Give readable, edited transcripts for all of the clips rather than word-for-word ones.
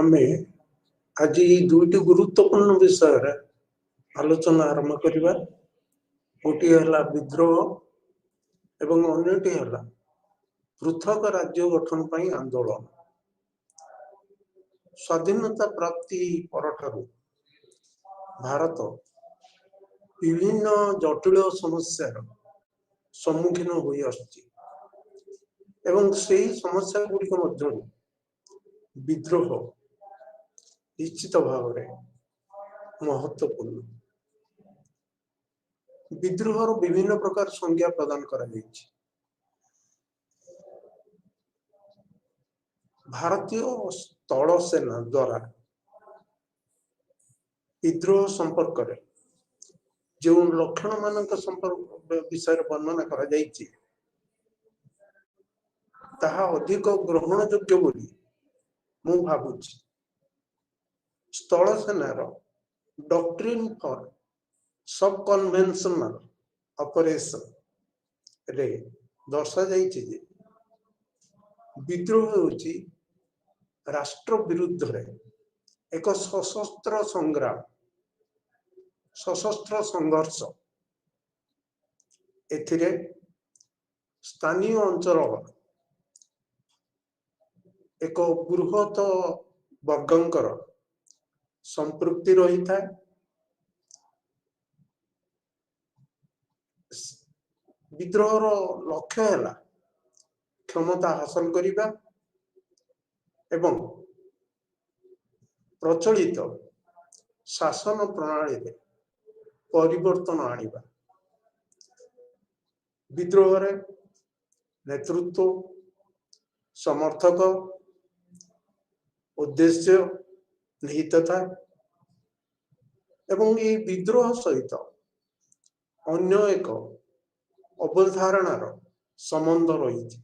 ଆମେ ଆଜି ଦୁଇଟି ଗୁରୁତ୍ୱपूर्ण ବିଷୟରେ ଆଲୋଚନା ଆରମ୍ଭ କରିବା। ଗୋଟିଏ ହେଲା ବିଦ୍ରୋହ ଏବଂ ଅନ୍ୟଟି ହେଲା ପୃଥକ ରାଜ୍ୟ ଗଠନ ପାଇଁ ଆନ୍ଦୋଳନ। ସ୍ୱାଧୀନତା ପ୍ରାପ୍ତି ପରଠାରୁ ଭାରତ ବିଭିନ୍ନ ଜଟିଳ ସମସ୍ୟାର ସମ୍ମୁଖୀନ ହୋଇ ଆସୁଛି ଏବଂ ସେହି ସମସ୍ୟା ଗୁଡ଼ିକ ମଧ୍ୟରୁ ବିଦ୍ରୋହ ନିଶ୍ଚିତ ଭାବରେ ମହତ୍ୱପୂର୍ଣ୍ଣ। ବିଦ୍ରୋହର ବିଭିନ୍ନ ପ୍ରକାର ସଂଜ୍ଞା ପ୍ରଦାନ କରାଯାଇଛି। ଭାରତୀୟ ସ୍ଥଳ ସେନା ଦ୍ୱାରା ବିଦ୍ରୋହ ସମ୍ପର୍କରେ ଯେଉଁ ଲକ୍ଷଣ ମାନଙ୍କ ବିଷୟରେ ବର୍ଣ୍ଣନା କରାଯାଇଛି ତାହା ଅଧିକ ଗ୍ରହଣ ଯୋଗ୍ୟ ବୋଲି ମୁଁ ଭାବୁଛି। ସ୍ଥଳ ସେନାର ଡକ୍ଟ୍ରିନ୍ ଫର୍ ସବ୍ କନଭେନ୍ସନାଲ ଅପରେସନ ରେ ଦର୍ଶାଯାଇଛି ଯେ ବିଦ୍ରୋହ ହେଉଛି ରାଷ୍ଟ୍ର ବିରୁଦ୍ଧରେ ଏକ ସଶସ୍ତ୍ର ସଂଗ୍ରାମ, ସଶସ୍ତ୍ର ସଂଘର୍ଷ। ଏଥିରେ ସ୍ଥାନୀୟ ଅଞ୍ଚଳର ଏକ ବୃହତ ବର୍ଗଙ୍କର ସମ୍ପୃକ୍ତି ରହିଥାଏ। ବିଦ୍ରୋହର ଲକ୍ଷ୍ୟ ହେଲା କ୍ଷମତା ହାସଲ କରିବା ଏବଂ ପ୍ରଚଳିତ ଶାସନ ପ୍ରଣାଳୀରେ ପରିବର୍ତ୍ତନ ଆଣିବା। ବିଦ୍ରୋହରେ ନେତୃତ୍ୱ, ସମର୍ଥକ, ଉଦ୍ଦେଶ୍ୟ ନିହିତ ଥାଏ ଏବଂ ଏହି ବିଦ୍ରୋହ ସହିତ ଅନ୍ୟ ଏକ ଅବଧାରଣାର ସମ୍ବନ୍ଧ ରହିଛି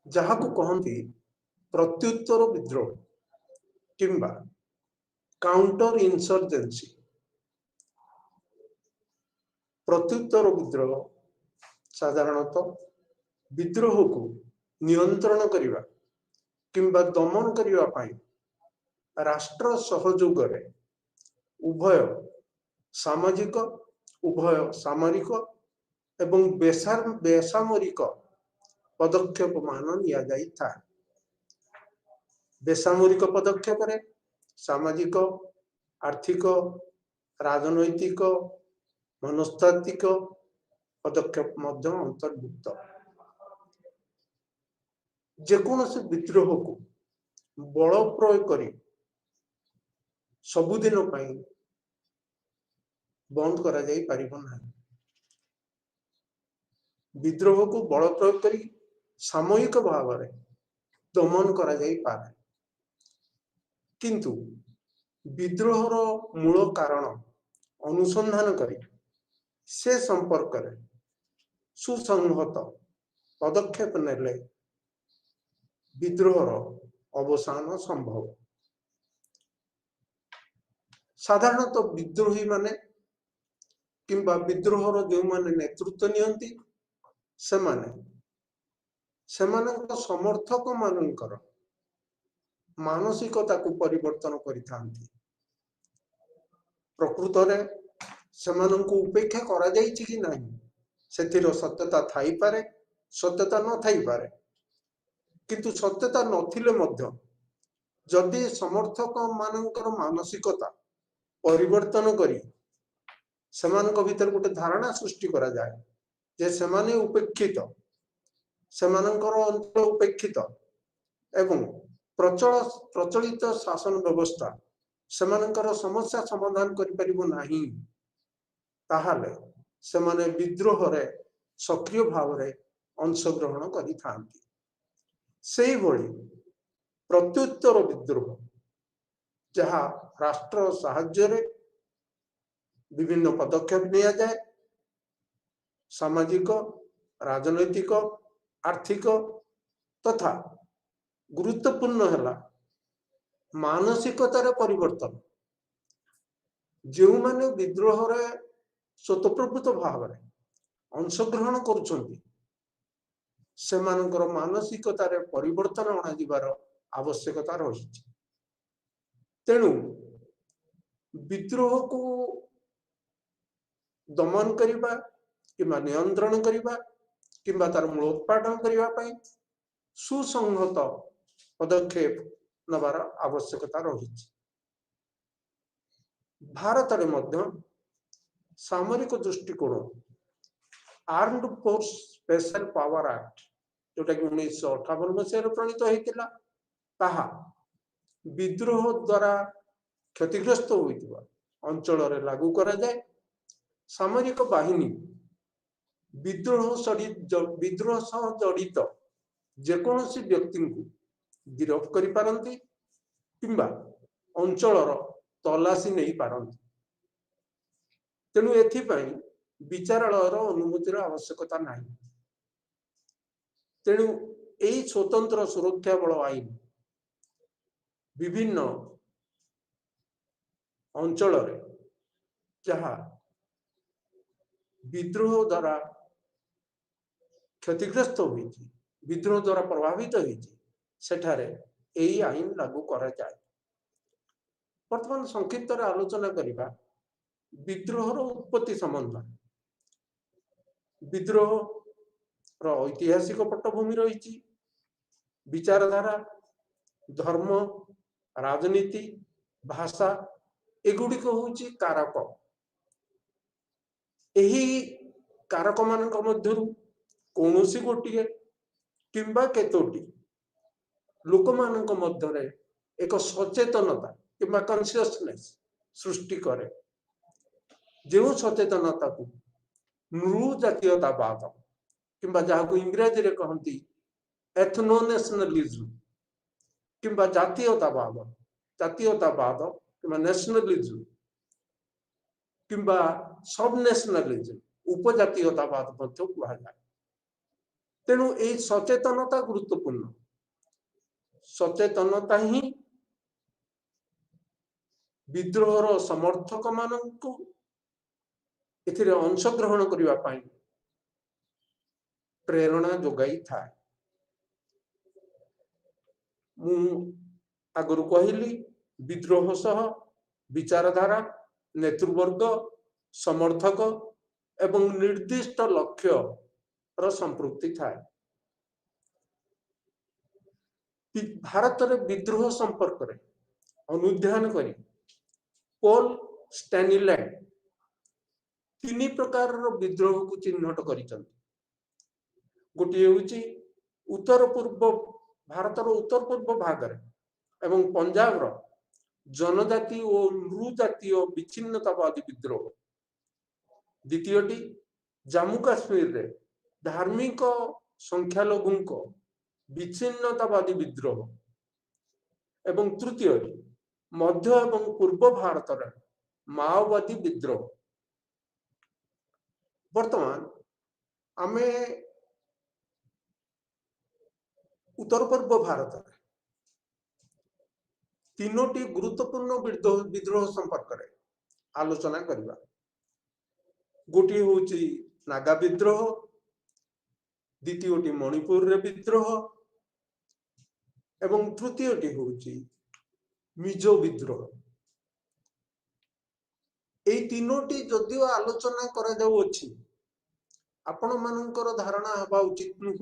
ଯାହାକୁ କହନ୍ତି ପ୍ରତ୍ୟୁତ୍ତର ବିଦ୍ରୋହ କିମ୍ବା କାଉଣ୍ଟର ଇନସର୍ଜେନ୍ସି। ପ୍ରତ୍ୟୁତ୍ତର ବିଦ୍ରୋହ ସାଧାରଣତଃ ବିଦ୍ରୋହକୁ ନିୟନ୍ତ୍ରଣ କରିବା କିମ୍ବା ଦମନ କରିବା ପାଇଁ ରାଷ୍ଟ୍ର ସହଯୋଗରେ ଉଭୟ ସାମରିକ ଏବଂ ବେସାମରିକ ପଦକ୍ଷେପ ମାନ ନିଆଯାଇଥାଏ। ବେସାମରିକ ପଦକ୍ଷେପରେ ସାମାଜିକ, ଆର୍ଥିକ, ରାଜନୈତିକ, ମନସ୍ତାତ୍ତ୍ୱିକ ପଦକ୍ଷେପ ମଧ୍ୟ ଅନ୍ତର୍ଭୁକ୍ତ। ଯେକୌଣସି ବିଦ୍ରୋହକୁ ବଳ ପ୍ରୟୋଗ କରି ସବୁଦିନ ପାଇଁ ବନ୍ଦ କରାଯାଇ ପାରିବ ନାହିଁ। ବିଦ୍ରୋହକୁ ବଳ ପ୍ରୟୋଗ କରି ସାମୟିକ ଭାବରେ ଦମନ କରାଯାଇପାରେ, କିନ୍ତୁ ବିଦ୍ରୋହର ମୂଳ କାରଣ ଅନୁସନ୍ଧାନ କରି ସେ ସମ୍ପର୍କରେ ସୁସଂହତ ପଦକ୍ଷେପ ନେଲେ ବିଦ୍ରୋହର ଅବସାନ ସମ୍ଭବ। ସାଧାରଣତଃ ବିଦ୍ରୋହୀ ମାନେ କିମ୍ବା ବିଦ୍ରୋହର ଯେଉଁମାନେ ନେତୃତ୍ୱ ନିଅନ୍ତି ସେମାନେ ସେମାନଙ୍କ ସମର୍ଥକ ମାନଙ୍କର ମାନସିକତାକୁ ପରିବର୍ତ୍ତନ କରିଥାନ୍ତି। ପ୍ରକୃତରେ ସେମାନଙ୍କୁ ଉପେକ୍ଷା କରାଯାଇଛି କି ନାହିଁ ସେଥିର ସତ୍ୟତା ଥାଇପାରେ, ସତ୍ୟତା ନଥାଇପାରେ, କିନ୍ତୁ ସତ୍ୟତା ନଥିଲେ ମଧ୍ୟ ଯଦି ସମର୍ଥକ ମାନଙ୍କର ମାନସିକତା ପରିବର୍ତ୍ତନ କରି ସେମାନଙ୍କ ଭିତରେ ଗୋଟେ ଧାରଣା ସୃଷ୍ଟି କରାଯାଏ ଯେ ସେମାନେ ଉପେକ୍ଷିତ, ସେମାନଙ୍କର ଅଞ୍ଚଳ ଉପେକ୍ଷିତ ଏବଂ ପ୍ରଚଳିତ ଶାସନ ବ୍ୟବସ୍ଥା ସେମାନଙ୍କର ସମସ୍ୟା ସମାଧାନ କରିପାରିବ ନାହିଁ, ତାହେଲେ ସେମାନେ ବିଦ୍ରୋହରେ ସକ୍ରିୟ ଭାବରେ ଅଂଶଗ୍ରହଣ କରିଥାନ୍ତି। ସେହିଭଳି ପ୍ରତ୍ୟୁତ୍ତର ବିଦ୍ରୋହ ଯାହା ରାଷ୍ଟ୍ର ସାହାଯ୍ୟରେ ବିଭିନ୍ନ ପଦକ୍ଷେପ ନିଆଯାଏ, ସାମାଜିକ, ରାଜନୈତିକ, ଆର୍ଥିକ ତଥା ଗୁରୁତ୍ୱପୂର୍ଣ୍ଣ ହେଲା ମାନସିକତାର ପରିବର୍ତ୍ତନ। ଯେଉଁମାନେ ବିଦ୍ରୋହରେ ସ୍ୱତଃପ୍ରବୃତ୍ତ ଭାବରେ ଅଂଶଗ୍ରହଣ କରୁଛନ୍ତି ସେମାନଙ୍କର ମାନସିକତାରେ ପରିବର୍ତ୍ତନ ଅଣାଯିବାର ଆବଶ୍ୟକତା ରହିଛି। तेणु विद्रोह को दमन करने कि नियंत्रण करने कि तार मूलोत्पाटन करने सुसंहत पदक्षेप नबार आवश्यकता रही। भारत में सामरिक दृष्टिकोण armed force special power act जोटा कि 1958 मसीह प्रणीत होता विद्रोह द्वारा क्षतिग्रस्त होता अंचल लागू करा जाए। सामरिक बाहिनी विद्रोह सह जड़ित जेकोसी व्यक्ति को गिरफ्त करि पारंती किंबा अंचल तलाशी नहीं पारंती। तेणु एथिपाई विचारालयर अनुमतिर आवश्यकता नहीं। तेणु यही स्वतंत्र सुरक्षा बल आईन विभिन्न अंचल जहाँ विद्रोह द्वारा क्षतिग्रस्त होती विद्रोह द्वारा प्रभावित होठारे यही आईन लागू करा जाए। वर्तमान संक्षिप्त आलोचना करबा विद्रोहर उत्पत्ति संबंध। विद्रोह ऐतिहासिक पटभूमि रही विचारधारा धर्म राजनीति भाषा एगुड़िक हूँ कारक। यही कारक मान कौन सी गोटे किंबा केतोटी लोक मान मध्य एक सचेतनता किंबा कॉन्शियसनेस सृष्टि करे जो सचेतनता को नृ जातीयतावाद किंबा जहाँ को इंग्रजी रे कहती एथनो नेशनलिज्म किंबा जातीयतावाद किंबा नेशनलिज्म किंबा सब नेशनलिज्म उपजातीयतावाद कहुए। तेणु यही सचेतनता गुरुत्वपूर्ण। सचेतनता ही विद्रोहर समर्थक मानक एथिरे अंशग्रहण करने प्रेरणा जोगाई था। मु आगु कहली विद्रोह सह विचारधारा नेतृवर्ग समर्थक एवं निर्दिष्ट लक्ष्य र संपृक्ति था। भारत रे विद्रोह संपर्क रे अनुध्यान करी पॉल स्टैनिलैंड 3 प्रकार विद्रोह को चिन्हट करिसंती। गोटे होची उत्तर पूर्व भारत उत्तर पूर्व भाग एवं पंजाब रो जनजाति और नृजातीय विच्छिन्नतावादी विद्रोह। द्वितीयटी जम्मू काश्मीर रे धार्मिक संख्यालघु विच्छिन्नतावादी विद्रोह एवं तृतीय मध्य एवं पूर्व भारत रे माओवादी विद्रोह। वर्तमान आमे उत्तर पूर्व भारत रे तीनोटी गुरुत्वपूर्ण विद्रोह संपर्क रे आलोचना करबा। गोटी होची नागा विद्रोह, द्वितीयटी मणिपुर रे विद्रोह एवं तृतीयटी होची मिजो विद्रोह। ए तीनोटी जदियो आलोचना करा जाउ अछि आपण मानकर धारणा हबा उचित नुह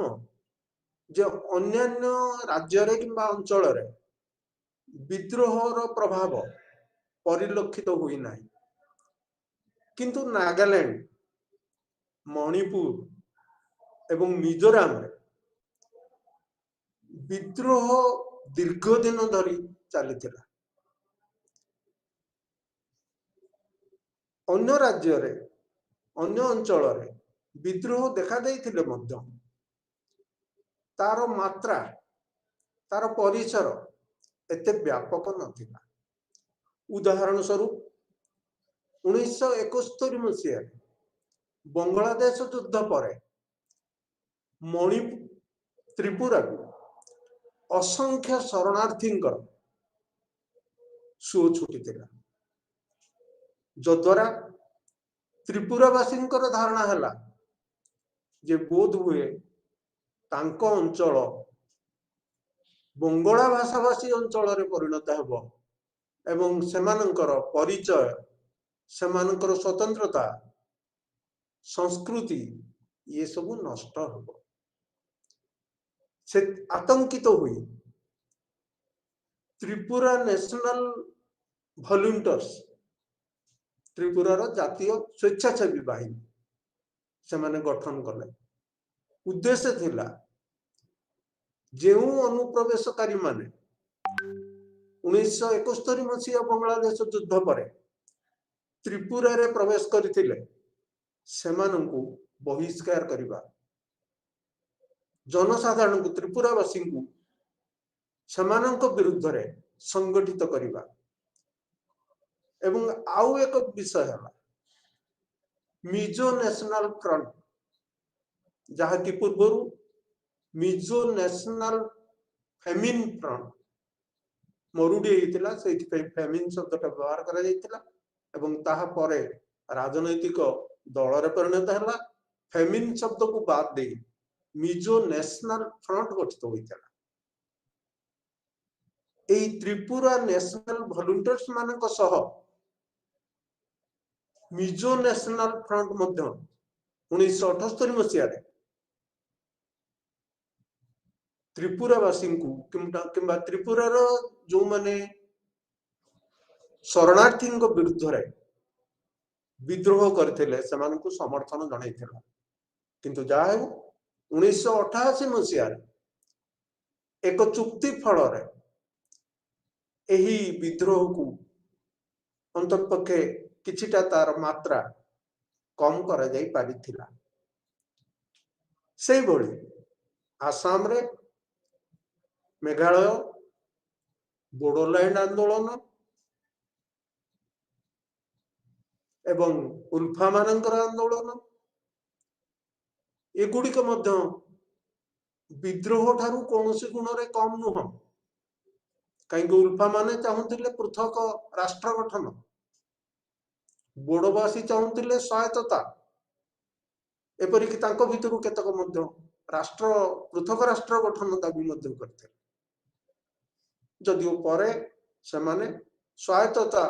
जे अन्यान्य राज्य रे किंबा अंचल रे विद्रोहर प्रभाव परिलक्षित हुई नाही। किंतु नागालैंड मणिपुर एवं मिजोराम रे विद्रोह दीर्घ दिन धरी चली। अन्य राज्य रे अन्य अंचल रे विद्रोह देखा देइथिले मध्य तार मात्रा तार परिसर एते व्यापक नथिला। उदाहरण स्वरूप 1971 मसीह बांग्लादेश युद्ध पर मणिपुर त्रिपुरा को असंख्य शरणार्थी सुओ छुटी जद्वारा त्रिपुरावासी धारणा है जे बोध हुए तांको अंचल बंगला भाषाभाषी अंचल परिणत हेब एवं सेमानंकर परिचय सेमानंकर स्वतंत्रता संस्कृति ये सब नष्ट हो से आतंकित हुई त्रिपुरा नेशनल वॉलंटियर्स त्रिपुरार जातीय स्वेच्छासेवी बाहिनी से माने गठन कले उद्देश्य थिला जो अनुप्रवेशकारी माने 1971 मसीहा बांग्लादेश युद्ध पर त्रिपुरा रे प्रवेश करथिले सेमानंकु बहिष्कार करिबा जनसाधारण को त्रिपुरावासी को सेमानंक विरुद्ध रे संगठित करिबा एवं आउ एक विषय है मिजो नेशनल फ्रंट जहा कि पूर्व मिजो नेशनल फेमिन फ्रंट मरुडी होता से फेमिन शब्द व्यवहार कर राजनैतिक दल रे परिणत है फेमिन शब्द को बाद दे मिजो नेशनल फ्रंट गठित होता त्रिपुरा नेशनल वॉलंटियर्स मानक सह मिजो नेशनल फ्रंट मध्य 1978 मसीह त्रिपुरावासी कि त्रिपुरार जो माने शरणार्थी विरुद्ध रे विद्रोह करथिले सेमानकु समर्थन जणाइथिला किंतु जहा 1988 मसीह एक चुक्ति फल रे एही विद्रोह को अंतपक्षे किछिटा तार मात्रा कम करा जाई पारिथिला सेही भली आसाम रे मेघालय बोडोलैंड आंदोलन एवं उल्फा मानकर आंदोलन एगुड़िक मध्य विद्रोह ठारू कौनसी गुण रे कम नुह कहीं उल्फा माने चाहूले पृथक राष्ट्र गठन बोडोवासी चाहूले स्वायत्तता एपरिक भितर केतक राष्ट्र पृथक राष्ट्र गठन दाबी करते जदिव पर से माने स्वायत्तता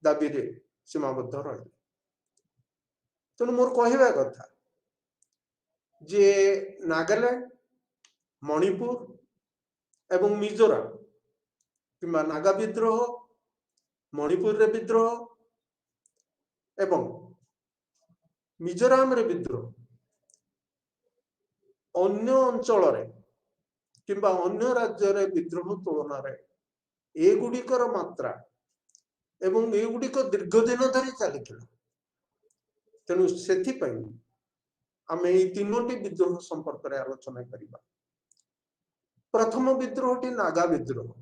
दाबी रे सीमाबद्ध रहे तेणु मोर कहवा कथा जे नागालैंड मणिपुर एवं मिजोराम किंबा नागा विद्रोह मणिपुर रे विद्रोह एवं मिजोराम रे विद्रोह अन्य अंचल रे किंबा अन्य राज्य रे विद्रोह तुलन रे एगुड़िकर मात्रा एवं एगुड़िक दीर्घ दिन धरी चली तेणु से आम ये तीनोटी विद्रोह संपर्क में आलोचना करिबा प्रथम विद्रोहटी नागा विद्रोह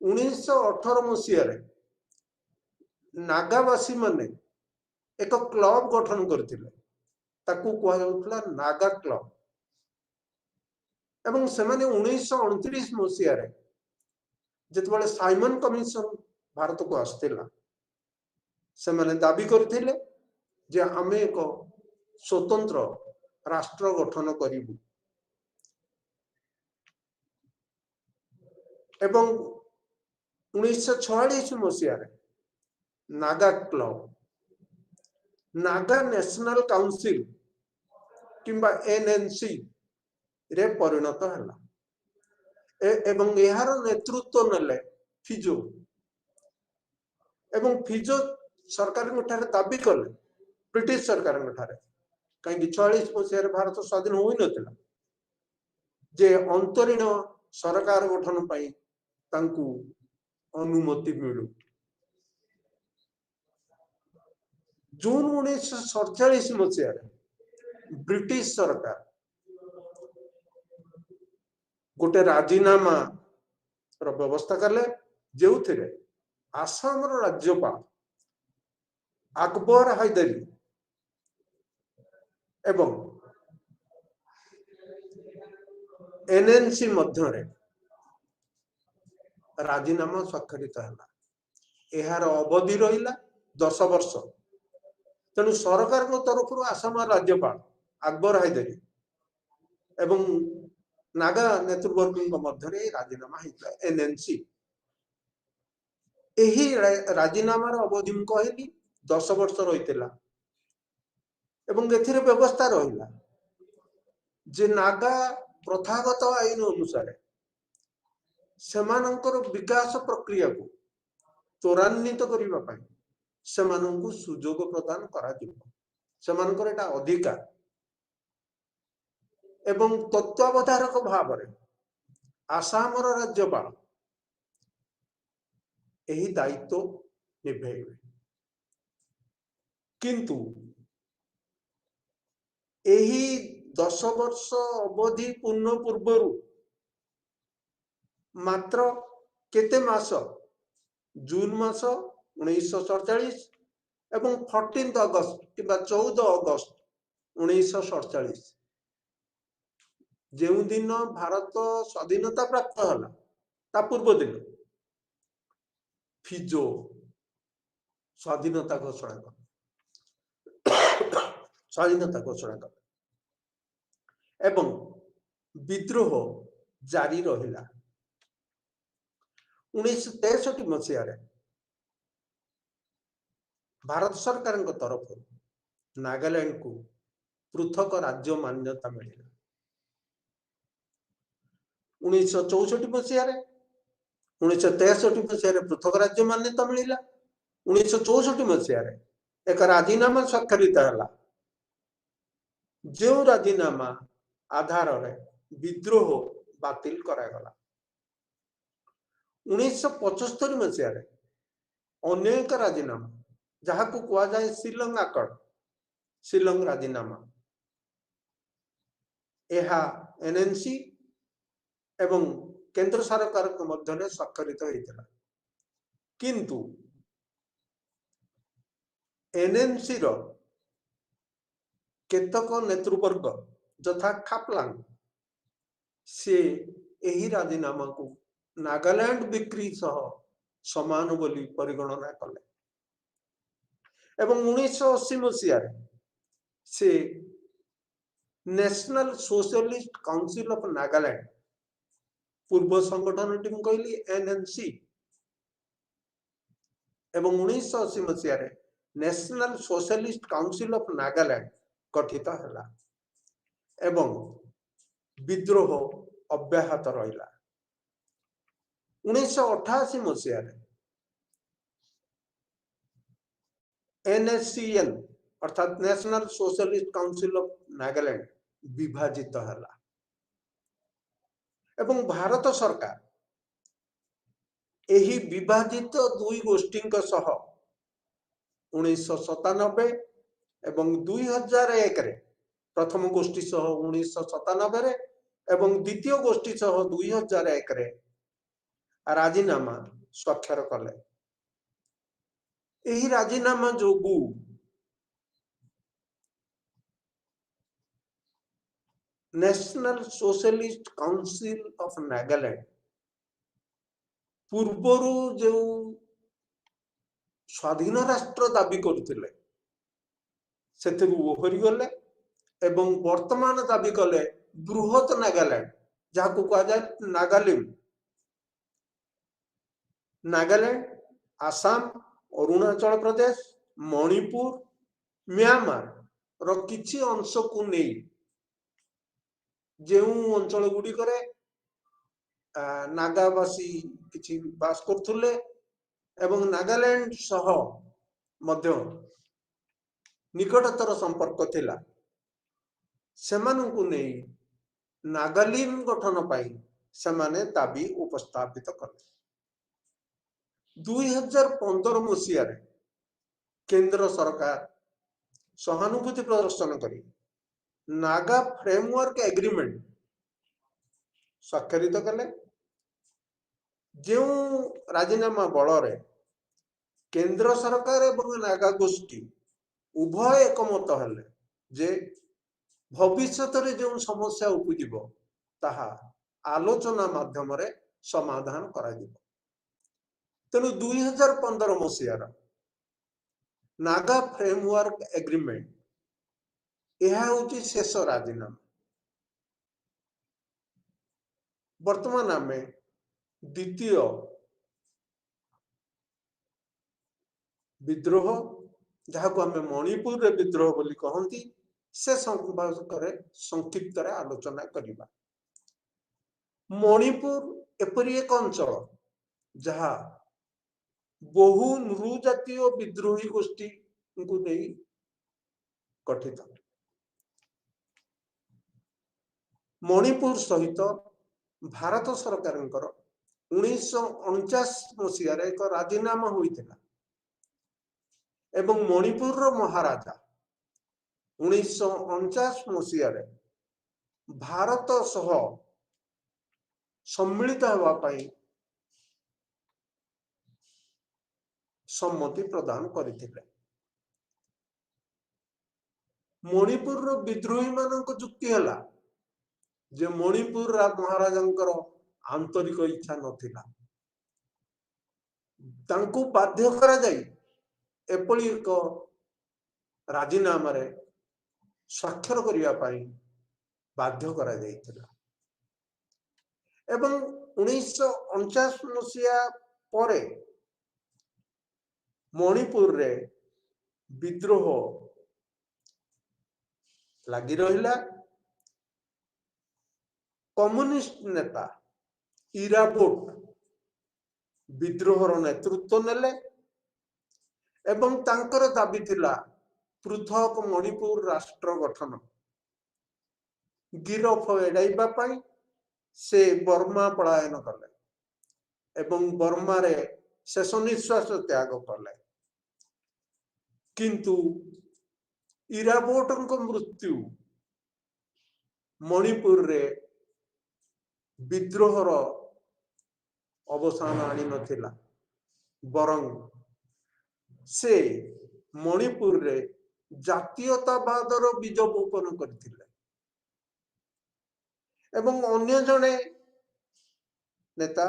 1918 मसीह नागावासी माने एक क्लब गठन करथिले ताकू कहा जाउतला नागा क्लब एवं से माने 1929 मसीह जितबले साइमन कमिशन भारत को आस्थिला से माने दाबी करथिले जे आमे एक स्वतंत्र राष्ट्र गठन करिबु एवं 1946 मसीह Naga club Naga national council किंबा एनएनसी रे परिणत है एवं यार नेतृत्व नेले फिजो एवं फिजो सरकार दाबी कले ब्रिटिश सरकार कहीं 46 मसीह भारत स्वाधीन हो नथिला जे अंतरीण सरकार गठन पाई तांकु अनुमति मिलू जून 1947 मसीह ब्रिटिश सरकार गोटे राजीनामा रो व्यवस्था कले जो आसाम रो राज्यपाल अकबर हैदरी एवं एनएनसी मध्य राजीनामा स्वाक्षरित है यार अवधि रहा 10 वर्ष तेणु सरकार तरफ आसाम राज्यपाल अकबर हैदरी एवं नागा नेतृवर्ग मध्य राजीनामा होता एनएनसी ଏହି ରାଜିନାମାର ଅବଧି ମୁଁ କହିଲି 10 ବର୍ଷ ରହିଥିଲା ଏବଂ ଏଥିରେ ବ୍ୟବସ୍ଥା ରହିଲା ଯେ ନାଗା ପ୍ରଥାଗତ ଆଇନ ଅନୁସାରେ ସେମାନଙ୍କର ବିକାଶ ପ୍ରକ୍ରିୟାକୁ ତ୍ୱରାନ୍ୱିତ କରିବା ପାଇଁ ସେମାନଙ୍କୁ ସୁଯୋଗ ପ୍ରଦାନ କରାଯିବ। ସେମାନଙ୍କର ଏଟା ଅଧିକାର ଏବଂ ତତ୍ତ୍ୱାବଧାରକ ଭାବରେ ଆସାମର ରାଜ୍ୟପାଳ ଏହି ଦାୟିତ୍ୱ ନିଭେଇବେ। କିନ୍ତୁ ଏହି 10 ବର୍ଷ ଅବଧି ପୂର୍ଣ୍ଣ ପୂର୍ବରୁ ମାତ୍ର କେତେ ମାସ ଜୁନ ମାସ 1947 ଏବଂ 14 ଅଗଷ୍ଟ କିମ୍ବା 14 ଅଗଷ୍ଟ 1947 ଯେଉଁ ଦିନ ଭାରତ ସ୍ୱାଧୀନତା ପ୍ରାପ୍ତ ହେଲା ତା ପୂର୍ବ ଦିନ ଫିଜୋ ସ୍ୱାଧୀନତା ଘୋଷଣା କଲା ସ୍ୱାଧୀନତା ଘୋଷଣା କଲା ଏବଂ ବିଦ୍ରୋହ ଜାରି ରହିଲା। 1963 ମସିହାରେ ଭାରତ ସରକାରଙ୍କ ତରଫରୁ ନାଗାଲ୍ୟାଣ୍ଡକୁ ପୃଥକ ରାଜ୍ୟ ମାନ୍ୟତା ମିଳିଲା। 1964 ମସିହାରେ 1963 ମସିହାରେ ପୃଥକ ରାଜ୍ୟ ମାନ୍ୟତା ମିଳିଲା। 1964 ମସିହାରେ ଏକ ରାଜିନାମା ସ୍ୱାକ୍ଷରିତ ହେଲା ଯେଉଁ ରାଜିନାମା ଆଧାରରେ ବିଦ୍ରୋହ ବାତିଲ କରାଗଲା। 1975 ମସିହାରେ ଅନ୍ୟ ଏକ ରାଜିନାମା ଯାହାକୁ କୁହାଯାଏ ଶିଲଂ ଆକର୍ଡ ଶିଲଂ ରାଜିନାମା ଏହା ଏନ୍ଏନ୍ସି ଏବଂ କେନ୍ଦ୍ର ସରକାରଙ୍କ ମଧ୍ୟରେ ସ୍ୱାକ୍ଷରିତ ହୋଇଥିଲା। କିନ୍ତୁ ଏନ୍ଏନ୍ସି ର କେତେକ ନେତୃବର୍ଗ ଯଥା ଖାପଲାଙ୍ଗ ସେ ଏହି ରାଜିନାମାକୁ ନାଗାଲ୍ୟାଣ୍ଡ ବିକ୍ରି ସହ ସମାନ ବୋଲି ପରିଗଣନା କଲେ ଏବଂ 1980 ମସିହାରେ ସେ national socialist council of Nagaland ପୂର୍ବ ସଂଗଠନଟି ମୁଁ କହିଲି ଏନ୍ଏନ୍ସି ଏବଂ 1980 ମସିହାରେ national socialist council of Nagaland ଗଠିତ ହେଲା ଏବଂ ବିଦ୍ରୋହ ଅବ୍ୟାହତ ରହିଲା। 1988 ମସିହାରେ एनएससीएल अर्थात national socialist council of Nagaland विभाजित है एवं भारत सरकार यही विभाजित दुई गोष्ठी सह 1997 एवं 2001 रे प्रथम गोष्ठी सह 1997 रे एवं द्वितीय गोष्ठी सह 2001 रे राजीनामा स्वाक्षर कले। यही राजीनामा जोगु national socialist council of Nagaland पूर्वरु जो स्वाधीन राष्ट्र दाबी करथिले सेथरु ओहरी गले एवं वर्तमान दाबी कले बृहत नागालैंड जाको कहा जाए नागालिम नागालैंड आसाम अरुणाचल प्रदेश मणिपुर म्यांमार रो किछि अंश को नहीं जो अंचल गुडी करे नागावासी किछि बास करथुले एवं नागालैंड सह मध्य निकटतर संपर्क थिला सेमानंकु नहीं नागालिम गठन पाई सेमाने दाबी उपस्थापित कले। 2015 मसीह केंद्र सरकार सहानुभूति प्रदर्शन करी नागा फ्रेमवर्क एग्रीमेंट स्वाक्षरित कले जो राजीनामा बल केंद्र सरकार एवं नागा गोष्ठी उभय एकमत हेले जे भविष्यत जो समस्या उपजिब ताहा आलोचना माध्यम समाधान करा जिवो। तेणु 2015 मसीहार नागा फ्रेमवर्क एग्रीमेंट यह हूँ शेष राजीनामा। वर्तमान आम द्वितीय विद्रोह जहाँ को आम मणिपुर रे विद्रोह बोली कहती से संपर्क संक्षिप्त आलोचना करवा। मणिपुर एपरी एक अंचल जहाँ बहु नृ जातीय विद्रोही गोष्ठी को नहीं गठित। मणिपुर सहित भारत सरकार 1949 मसीह एक राजीनामा होता एवं मणिपुर महाराजा 1949 मसीह भारत सह सम्मिलित होगापाई सम्मति प्रदान करथिले। मणिपुर विद्रोही मानक जुक्ति हला जे मणिपुर महाराजा आंतरिक इच्छा नथिला तांको बाध्य करा जाई एपली एक राजीनामा रे स्वाक्षर करिया पाई बाध्य करा जाइथिला एवं 1949 मसीहा परे मणिपुर रे विद्रोह लगी रहिला। कम्युनिस्ट नेता इराबोट विद्रोहर नेतृत्व नेले एवं तांकर दाबी थिला पृथक मणिपुर राष्ट्र गठन। गिरफ एड़ाइबा पाई से बर्मा पलायन कले एवं बर्मा रे शेष निश्वास त्याग कले किंतु इराबोट मृत्यु मणिपुर रे विद्रोहर अवसान आनी नथिला बरं से मणिपुर रे जातीयतावादर बीज बोपन करथिले एवं अन्य जने नेता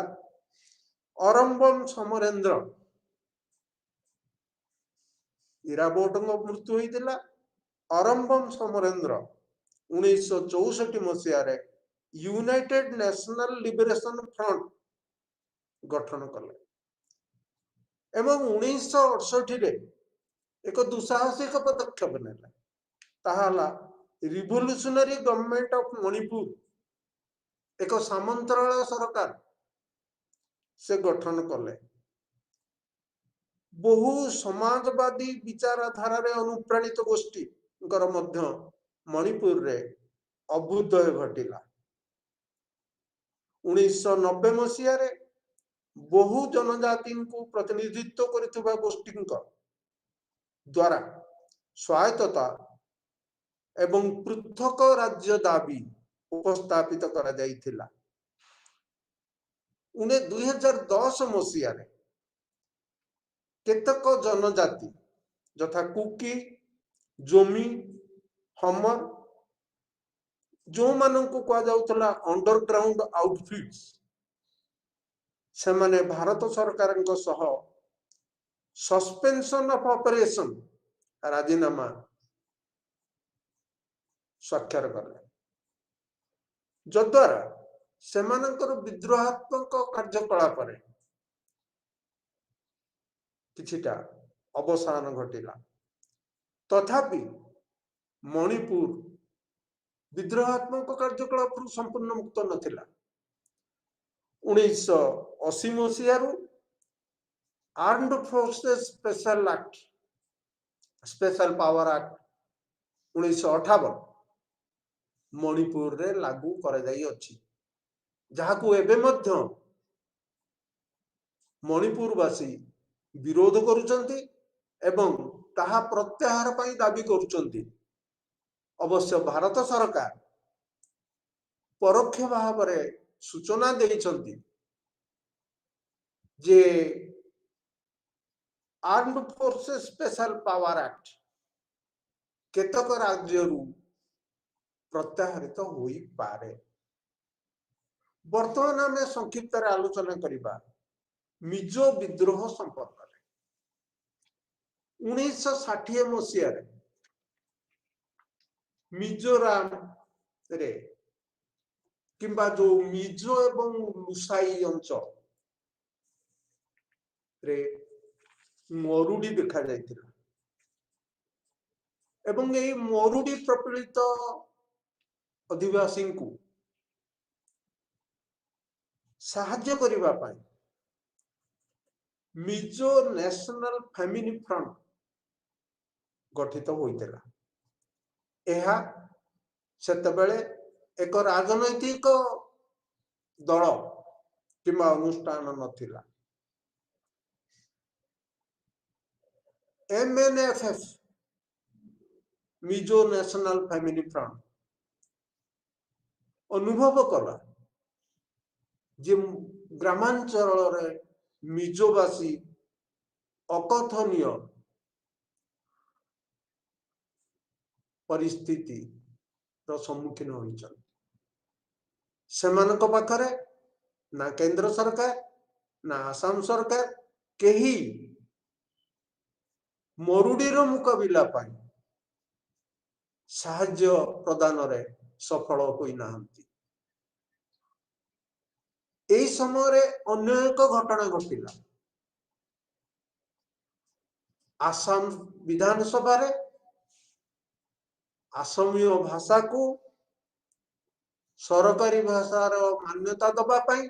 अरंबम समरेंद्र इराबोट मृत्यु होइतिला। अरंबम समरेंद्र 1964 मसीह रे यूनाइटेड नेशनल लिबरेशन फ्रंट गठन कले एवं 1968 रे एक दुसाहसिक पदक्षेप नेला ताहाला रिवोल्यूशनरी गवर्नमेंट ऑफ मणिपुर एक सामंतराल सरकार से गठन कले। बहु समाजवादी विचारधारा रे अनुप्राणित गोष्ठी मध्य मणिपुर रे अभ्युदय घटिला। 1990 मसीह रे बहु जनजाति को प्रतिनिधित्व करथिबा गोष्ठी द्वारा स्वायत्तता एवं पृथक राज्य दाबी उपस्थापित करा जाइथिला। 2010 मसीह रे केतक जनजाति जथा कुकी जोमी हमर जो मानन को कहा जाउतला अंडरग्राउंड आउटफिट्स से माने भारत सरकार सह सस्पेंशन ऑफ ऑपरेशन राजीनामा स्वाक्षर कले जद्वारा सेमानकर विद्रोहात्मक कार्यकलाप किछिटा अवसान घटिला। तथापि मणिपुर विद्रोहात्मक कार्यकलाप संपूर्ण मुक्त नथिला। 1980 मसीह armed forces special act special power act 1958 Manipur रे लागू करा जाई अछि जहा को एबे मध्य मणिपुरवासी विरोध करुचंती एवं ताहा प्रत्याहार पाई दाबी करुचंती। अवश्य भारत सरकार परोक्ष भाव रे सूचना देइचंती जे armed forces special power act केतक राज्य प्रत्याहरित होई पारे। वर्तमान आम संक्षिप्त आलोचना करिबा मिजो विद्रोह संपर्क में। 1960 मसीह मिजोराम रे किंबा जो मिजो एवं लुसाई अंचल रे मरुड़ी देखा जाइतिला एवं यही मरुड़ी प्रपीड़ित अधिवासी को साहाय्य करिबा पाई मिजो नेशनल फैमिली फ्रंट गठित होइतिला। एहा सेतबेले एक राजनैतिक दल किंबा अनुष्ठान नथिला। MNFF Mizo national family front अनुभव कला जे ग्रामांचल रे मिजोवासी अकथनीय परिस्थिति रो सम्मुखीन होइछन। सेमानक पाखरे ना केंद्र सरकार ना आसाम सरकार केही मरुडीर मुकाबिला पाई साहाय्य प्रदान रे सफल होई नाहंती। एई समय रे अन्य एक घटना घटिला। आसाम विधानसभा रे असमीय भाषा को सरकारी भाषार मान्यता दबा पाई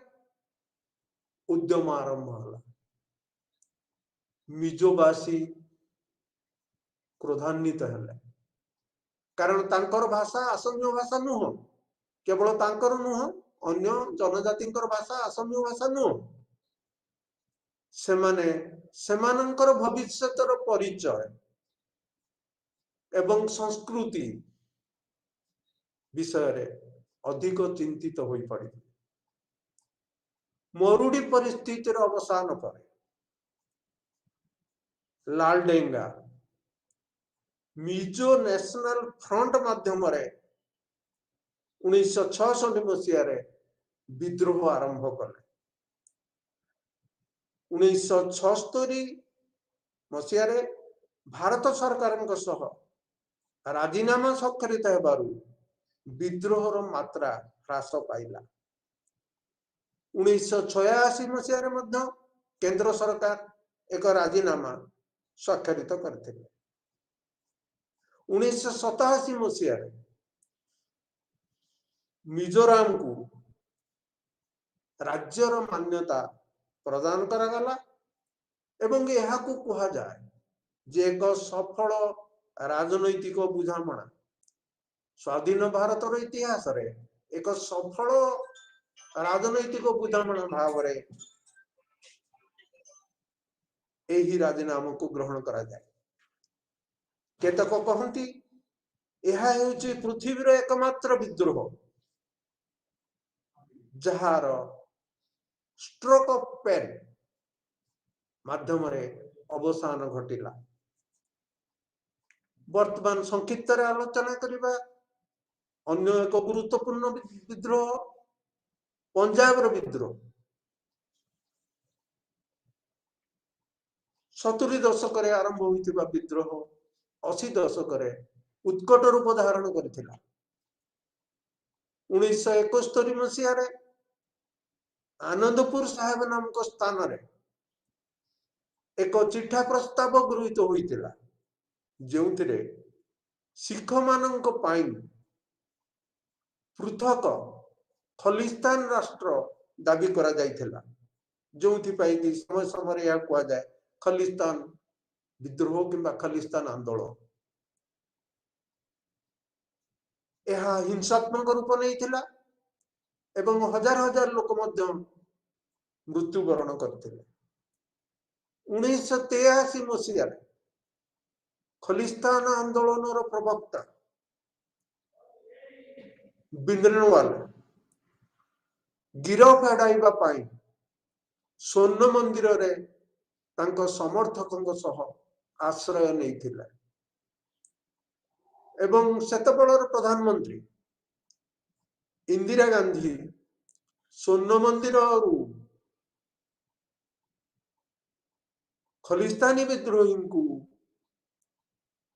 उद्यम आरंभ होला। मिजोवासी क्रोधान्वित हेले कारण तांकर भाषा असमीय भाषा नुह, केवल तांकर नुह अन्य जनजातिंकर भाषा असमीय भाषा नुह। सेमाने सेमानंकर भविष्यतर परिचय एवं संस्कृति विषय रे अधिक चिंतित होई पड़े। मरुड़ी परिस्थितिर अवसान पर लालडेंगा मिजो नेशनल फ्रंट माध्यम 1966 मसीह विद्रोह आरंभ कले। 1976 मसीह भारत सरकार राजीनामा स्वाक्षरित हेबारु विद्रोहर मात्रा ह्रास पाइला। 1986 मसीह केंद्र सरकार एक राजीनामा स्वाक्षरित करते। 1987 मसीह मिजोराम को राज्यर मान्यता प्रदान करागला एवं यह को कहा जाए जे एक सफल राजनैतिक बुझामणा स्वाधीन भारतर इतिहास रे एक सफल राजनैतिक बुझामणा भाव रे एही राजीनामा को ग्रहण करा जाए। केतक कहंती यह हेउची पृथ्वीर एकमात्र विद्रोह जहार स्ट्रोक ऑफ पेन माध्यम रे अवसान घटिला। वर्तमान संक्षिप्त रे आलोचना करिबा अन्य एक गुरुत्वपूर्ण विद्रोह पंजाब रो विद्रोह। 70 दशक रे आरंभ होइतिबा विद्रोह 80 दशक रे उत्कट रूप धारण करथिला। 1971 मसीह रे आनंदपुर साहेब नामक स्थान रे एक चिठा प्रस्ताव गृहीत होइतिला जेउथिरे सिख मानक पाई पृथक खलिस्तान राष्ट्र दाबी करा जाइथिला। जोथि पाई कि समय समय या कुआ जाए खलिस्तान विद्रोह किंबा खलिस्तान आंदोलन। यह हिंसात्मक रूप नहीं एवं हजार हजार लोक मृत्युवरण करते। 1983 मसीह खलिस्तान आंदोलन प्रवक्ता बिंद्रनवाल गिरफ एड़ाइबा स्वर्ण मंदिर रे तांको समर्थकों सह आश्रय नहीं एवं सेतबेलर प्रधानमंत्री इंदिरा गांधी स्वर्ण मंदिर खलिस्तानी विद्रोही को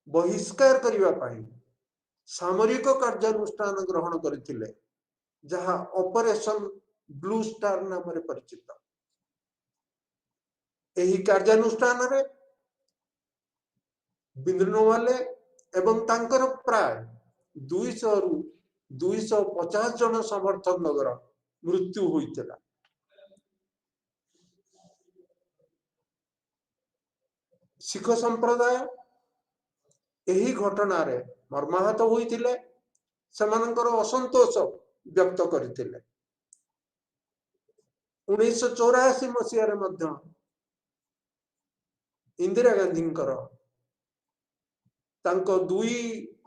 बहिष्कार करने सामरिक कार्यानुष्ठान ग्रहण करथिले जहां ऑपरेशन ब्लू स्टार नाम रे परिचित। एही कार्यानुष्ठान रे बिंद्रनवाले एवं तांकर प्राय 200 रु 250 जन समर्थक मृत्यु होइतिला। सिख संप्रदाय यही घटना रे मर्माहत होइतिले, सेमानंकर असंतोष व्यक्त करथिले। 1984 मसीह रे इंदिरा गांधी तांको दुई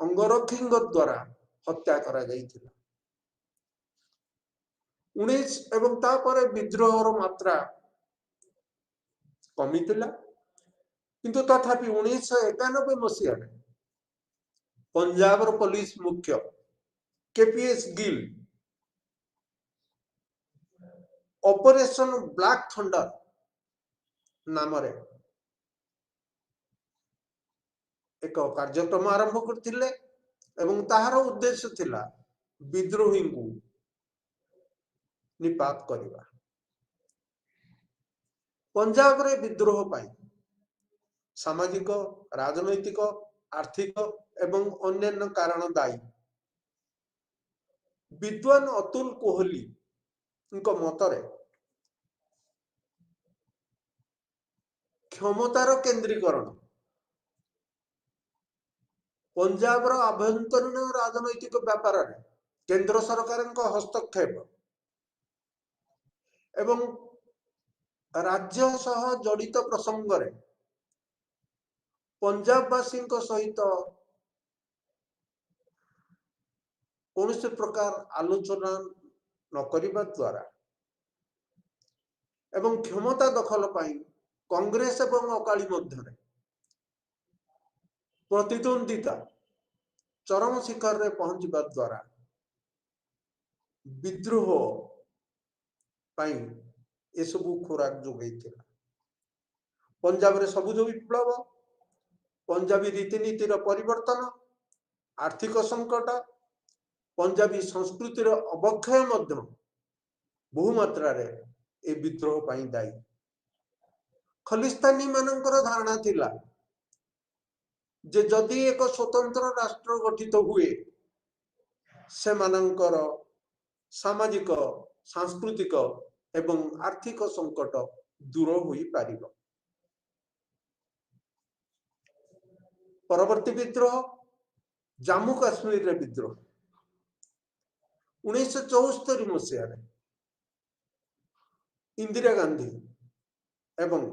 अंगरक्षी द्वारा हत्या करा जाइथिला। 19 एवं तापर विद्रोहर मात्रा कमिथिला, किंतु तथापि 1991 मसीह पंजाब पुलिस मुख्य KPS Gill operation black thunder नाम एक कार्यक्रम आरंभ करथिले एवं ताहार उद्देश्य थिला विद्रोही को निपात करवा। पंजाब रे विद्रोह पाई सामाजिक, राजनैतिक, आर्थिक एवं अन्यान्य कारण दायी। विद्वान अतुल कोहली मतरे क्षमतार केंद्रीकरण, पंजाब आभ्यंतरीण राजनैतिक व्यापार केंद्र सरकार हस्तक्षेप एवं राज्य सह जड़ित प्रसंग रे पंजाबवासी सहित कौन से प्रकार आलोचना न करिबा द्वारा एवं क्षमता दखल पाई कांग्रेस एवं अकाली मध्य प्रतिद्वंदिता चरम शिखर रे पहुंचबा द्वारा विद्रोह पाई ए सबु खोराक जोगैथिला। पंजाब रे सबुज विप्लव, पंजाबी रीतिनीतिर परिवर्तन, आर्थिक संकट, पंजाबी संस्कृतिर अवक्षय मध्य बहुमात्रा रे ए विद्रोह पाई दायी। खलिस्तानी मानकर धारणा थिला जे जदि एक स्वतंत्र राष्ट्र गठित हुए से मानकर सामाजिक, सांस्कृतिक एवं आर्थिक संकट दूर होई पारिबो। परवर्ती विद्रोह जम्मू काश्मीर रे विद्रोह 1974 मसीह इंदिरा गांधी एवं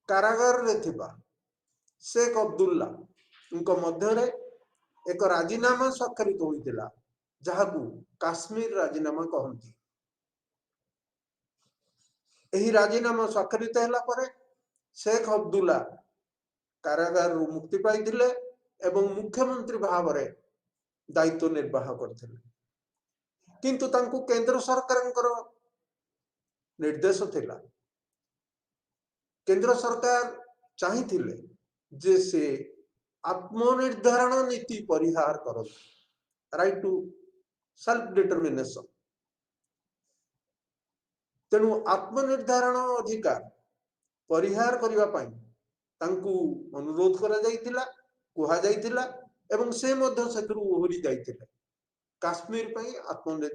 कारागार रे थिबा शेख अब्दुल्ला उनको मध्य एक राजीनामा स्वाक्षरित होइतिला, जहाकू काश्मीर राजीनामा कहंती। एही राजीनामा स्वाक्षरित हैला परे शेख अब्दुल्ला कारागार रु मुक्ति पाइथिले एवं मुख्यमंत्री भाव रे दायित्व निर्वाह करथिले। किंतु तांकू केंद्र सरकारंकर निर्देश थिला, केंद्र सरकार चाहिथिले जे से आत्मनिर्धारण नीति परिहार कर, राइट टू सेल्फ डिटरमिनेशन। तेणु आत्मनिर्धारण अधिकार परिहार करने तांकू अनुरोध करा जाइतिला, कुहा जाइतिला एवं से मध्य सेतु ओहरी जाइतिले काश्मीर पई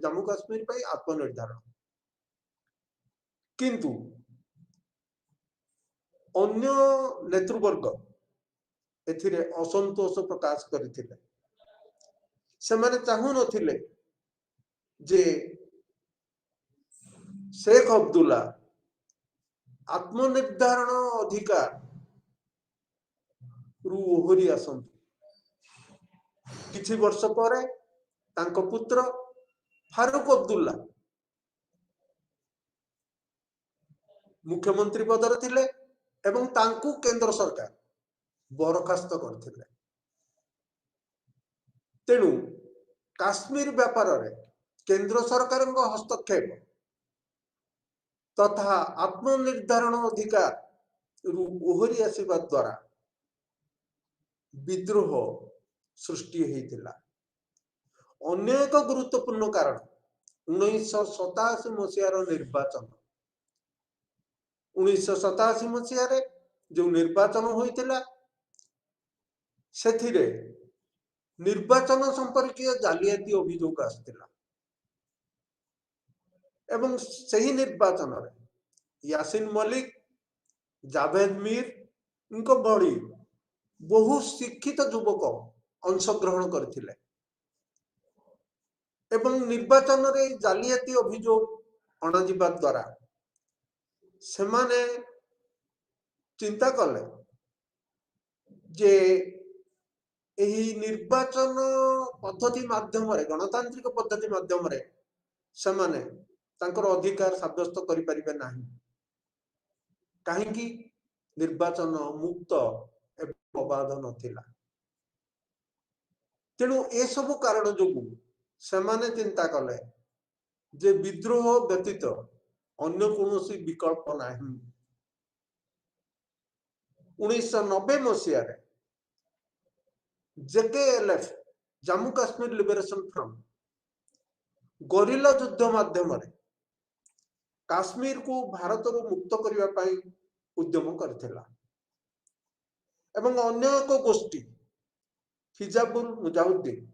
जम्मू काश्मीर पई आत्मनिर्धारण। किंतु अन्य नेतृवर्ग एथिरे असंतोष प्रकाश करथिले। से माने चाहू नथिले जे शेख अब्दुल्ला आत्मनिर्धारण अधिकार रु ओहरी आसंतु। किछि वर्ष परे तांको पुत्र फारूक अब्दुल्ला मुख्यमंत्री पदर थिले एवं तांकू केंद्र सरकार बरखास्त करथिले। तेणु काश्मीर व्यापार रे केंद्र सरकार हस्तक्षेप तथा आत्मनिर्धारण अधिकार रु ओहरी आसीबा द्वारा विद्रोह सृष्टि होइतिला। अन्य एक गुरुत्वपूर्ण कारण 1987 मसीहार निर्वाचन। 1987 मसीह जो निर्वाचन होइतिला ସେଥିରେ ନିର୍ବାଚନ ସମ୍पर्कीय ଜାଲିयाତି ଅଭିଯୋଗ ଆସିଥିଲା ଏବଂ ସେହି ନିର୍ବାଚନରେ यासीन मलिक जावेद मीर भली बहु शिक्षित युवक अंशग्रहण करथिले एवं निर्वाचन रे जालियाती अभियोग अणाजिबा द्वारा सेमाने चिंता कले जे एही निर्वाचन पद्धति माध्यम रे गणतांत्रिक पद्धति माध्यम रे सेमाने तांकर अधिकार साब्यस्त करि परिबे नाही कहीं निर्वाचन मुक्त एवं अबाध नथिला तेणु ए सब कारण जोगु सेमाने चिंता कले जे विद्रोह व्यतीत अन्य कौनसी विकल्प नहीं 1990 मसीह JKLF Jammu Kashmir liberation front guerrilla युद्ध माध्यम काश्मीर को भारत मुक्त करने पाई उद्यम करथिला एवं अन्य एक गोष्ठी हिजाबुल मुजाहिदीन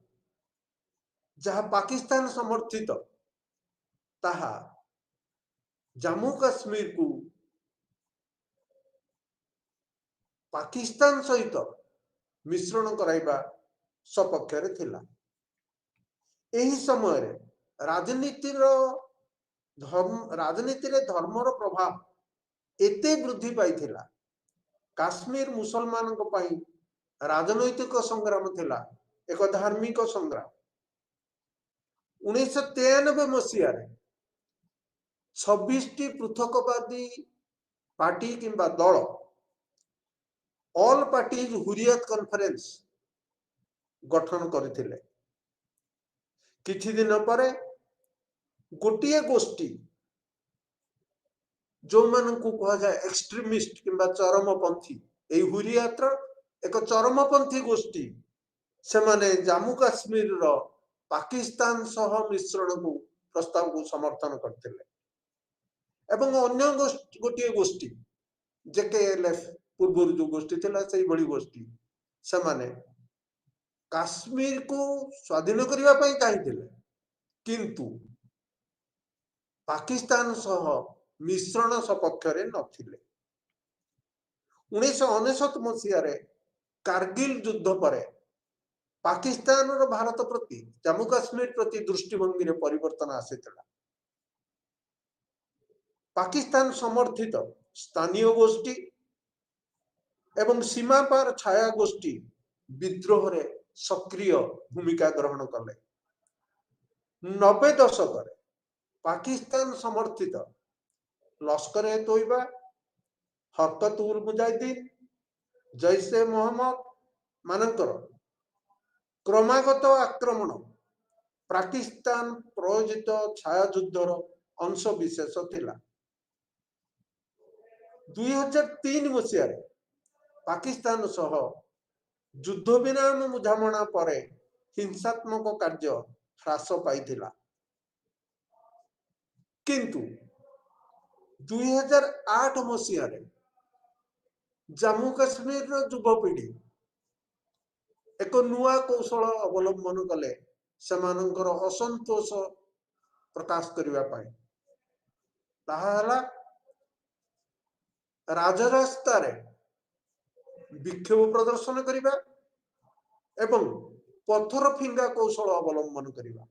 जहाँ पाकिस्तान समर्थित ताहा जम्मू काश्मीर को पाकिस्तान सहित मिश्रण कराइबा सपक्षरे थिला एही समय राजनीति रे धर्मर प्रभाव एते वृद्धि पाई थिला काश्मीर मुसलमान को पाई राजनैतिक संग्राम थिला एक धार्मिक संग्राम 1993 मसीह 26 पृथकवादी पार्टी किंबा दल ऑल पार्टीज हुरियत कॉन्फ्रेंस गठन करथिले किछि दिन पर गोटिए गोष्ठी जो मन को कहा जाए एक्सट्रीमिस्ट किंबा चरमपंथी ए हुरियत एक चरमपंथी गोष्ठी से माने जम्मू काश्मीर रो पाकिस्तान सह मिश्रण को प्रस्ताव को समर्थन करथिले एवं अन्य गोटिए गोष्ठी जेकेएलएफ पूर्व जो गोष्ठी थिला सेही बड़ी गोष्ठी से माने काश्मीर को स्वाधीन करबा पई चाहिथिले किंतु पाकिस्तान सह मिश्रण सपक्षरे नथिले 1999 मसीह कारगिल युद्ध पर पाकिस्तान और भारत प्रति जम्मू काश्मीर प्रति दृष्टिभंगी रे परिवर्तन आसीथिला पाकिस्तान समर्थित स्थानीय गोष्ठी एवं सीमा पार छाया गोष्ठी विद्रोह रे सक्रिय भूमिका ग्रहण कले 90 दशक पाकिस्तान समर्थित लश्कर ए तोयबा हरकत उल मुजाहिदीन जैसे मोहम्मद मानकर क्रमागत आक्रमण पाकिस्तान प्रयोजित छाया युद्धर अंश विशेष थिला 2003 मसीह पाकिस्तान सह युद्ध विराम बुझामणा पर हिंसात्मक कार्य ह्रास पाइथिला किंतु 2008 मसीह जम्मू काश्मीर रो युवपीढ़ी एक नुआ कौशल अवलंबन कले सेमानंकर असंतोष प्रकाश करबा पाई ताहा हला राजरास्ता रे विक्षोभ प्रदर्शन करिबा एवं पत्थर फिंगा कौशल अवलंबन करिबा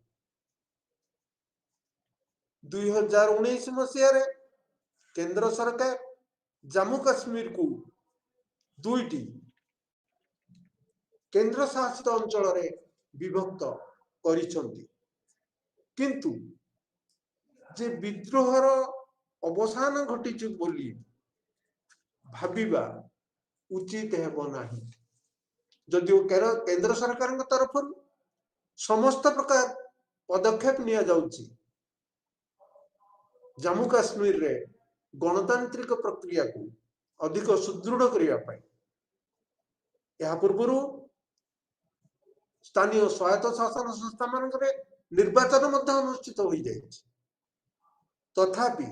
2019 मसीह केंद्र सरकार जम्मू काश्मीर को दुईटी केंद्र शासित अंचल विभक्त करिसंती किंतु जे विद्रोहर अवसान घटी बोली भाविबा उचित हेबो नाही जदिओ केंद्र सरकार तरफ समस्त प्रकार पदक्षेप निया जाउची जम्मू काश्मीर रे गणतांत्रिक प्रक्रिया को अधिक सुदृढ़ करने पूर्व स्थानीय स्वायत्त शासन संस्था मान निर्वाचन अनुष्ठित हो जाए तथापि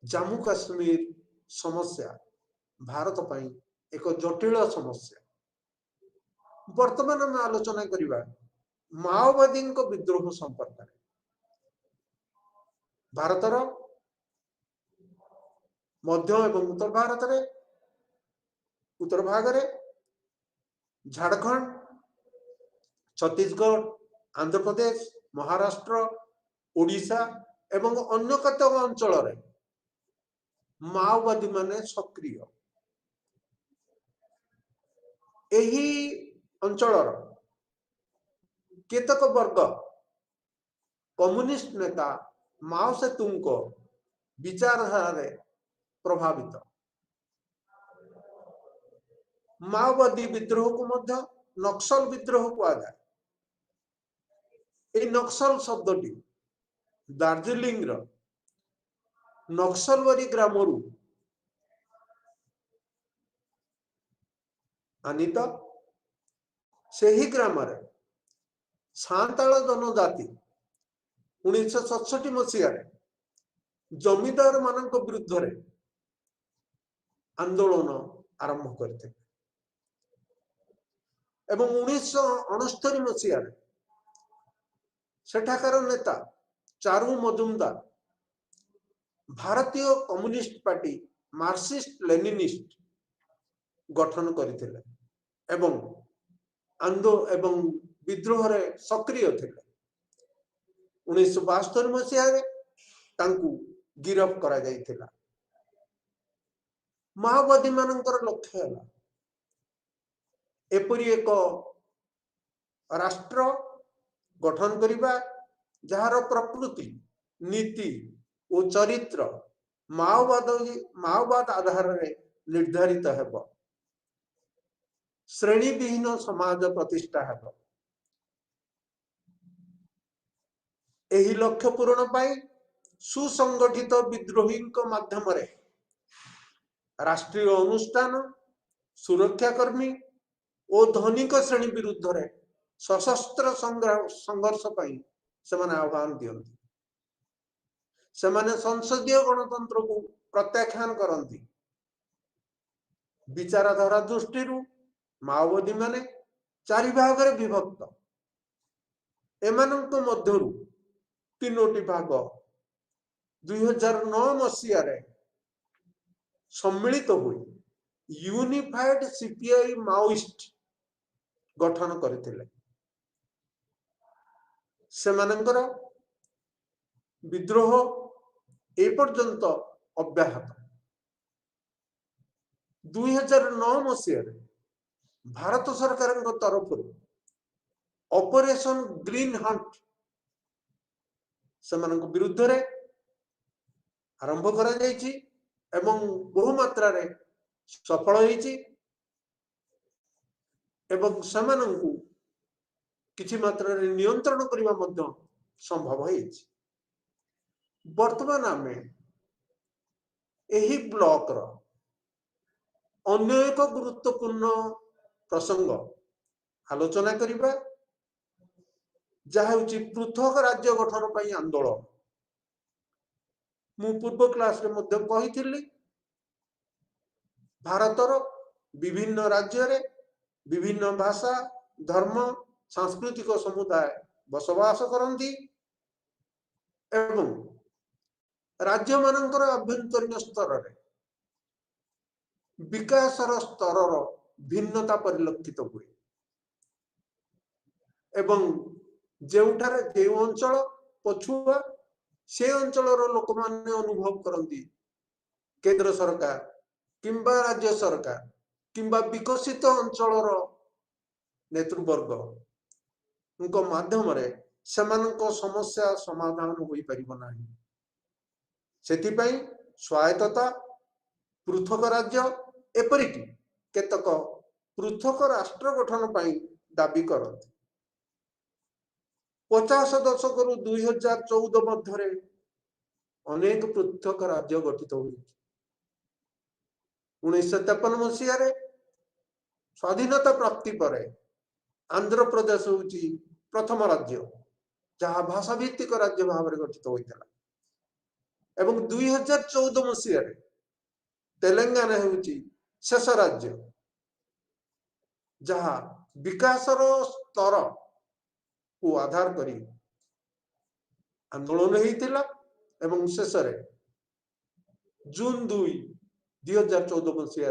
जम्मू काश्मीर समस्या भारत पई एक जटिल समस्या वर्तमान आम आलोचना करवा माओवादी विद्रोह संपर्क भारतर मध्य एवं उत्तर भारत रे उत्तर भाग रे झारखंड छत्तीसगढ़ आंध्र प्रदेश महाराष्ट्र ओडिशा एवं अन्य कतक अंचल माओवादी माने सक्रिय एही अंचलर केतक वर्ग कम्युनिस्ट नेता माओ सेतुंग को विचारधारा प्रभावित माओवादी विद्रोह को मध्य नक्सल विद्रोह कहुए ये नक्सल शब्दटी दार्जिलिंग नक्सलवरी ग्रामरू आनीत से ही ग्राम सांताल जनजाति 1967 मसीह जमीदार मान विरुद्ध आंदोलन आरंभ करते 1969 मसीह सेठाकार नेता चारू मजुमदार भारतीय कम्युनिस्ट पार्टी मार्क्सिस्ट लेनिनिस्ट गठन करथिले एवं विद्रोह रे सक्रिय थे 1972 मसीह गिरफ करा जाइथिला माओवादी मानकर लक्ष्य है एपरी एक राष्ट्र गठन करिबा जहार प्रकृति नीति और चरित्र माओवाद आधार रे निर्धारित हेब श्रेणी विहीन समाज प्रतिष्ठा हेब एही लक्ष्य पूरण पाई सुसंगठित विद्रोही माध्यम रे राष्ट्रीय अनुष्ठान सुरक्षाकर्मी और धनिक श्रेणी विरुद्ध रे सशस्त्र संघर्ष पाई सेमाने आह्वान दियंती सेमाने संसदीय गणतंत्र को प्रत्याख्यान करती विचारधारा दृष्टि माओवादी माने चारि भाग रे विभक्त एमानंक मध्यरु तीनोटी भाग 2009 मसीह रे सम्मिलित हुई यूनिफाइड सीपीआई माओइस्ट गठन करथिले सेमानंकर विद्रोह ए पर्यंत अब्याहत 2009 मसीह भारत सरकार तरफ ऑपरेशन ग्रीन हंट से विरुद्ध रे आरंभ करा जायछि एवं बहु मात्रा रे सफल होईछि एवं सेमानंकु किछि मात्रा रे नियंत्रण करिबा मध्य संभव होईछि वर्तमान आमे एही ब्लॉक रो अन्य एक गुरुत्वपूर्ण प्रसंग आलोचना करिबा जहाँ पृथक राज्य गठन पर आंदोलन मु पूर्व क्लास रे मध्य कही भारतर विभिन्न राज्य रे विभिन्न भाषा धर्म सांस्कृतिक समुदाय बसवास करती एवं राज्य मानकर आभ्यंतरीण स्तर रे विकासर स्तर भिन्नता परिलक्षित हुए एवं जेउठारे जे अंचल पछुआ से अंचल लोक माने अनुभव करती केंद्र सरकार किंबा राज्य सरकार किंबा विकसित अंचल नेतृवर्ग उनको माध्यम रे सेमानक समस्या समाधान होई परिबो नाही सेथिपई स्वायत्तता पृथक राज्य एपरिक केतक पृथक राष्ट्र गठन पाई दाबी करती 50 दशक 2014 मध्य अनेक पृथक राज्य गठित हुई 1953 मसीह स्वाधीनता प्राप्ति पर आंध्र प्रदेश होची प्रथम राज्य जहाँ भाषा भित्तिक राज्य भाव में गठित होता एवं 2014 मसीह तेलंगाना होची शेष राज्य जहा विकासर स्तर को आधार करी आंदोलन होता एवं शेष जून 2, 2014 मसीह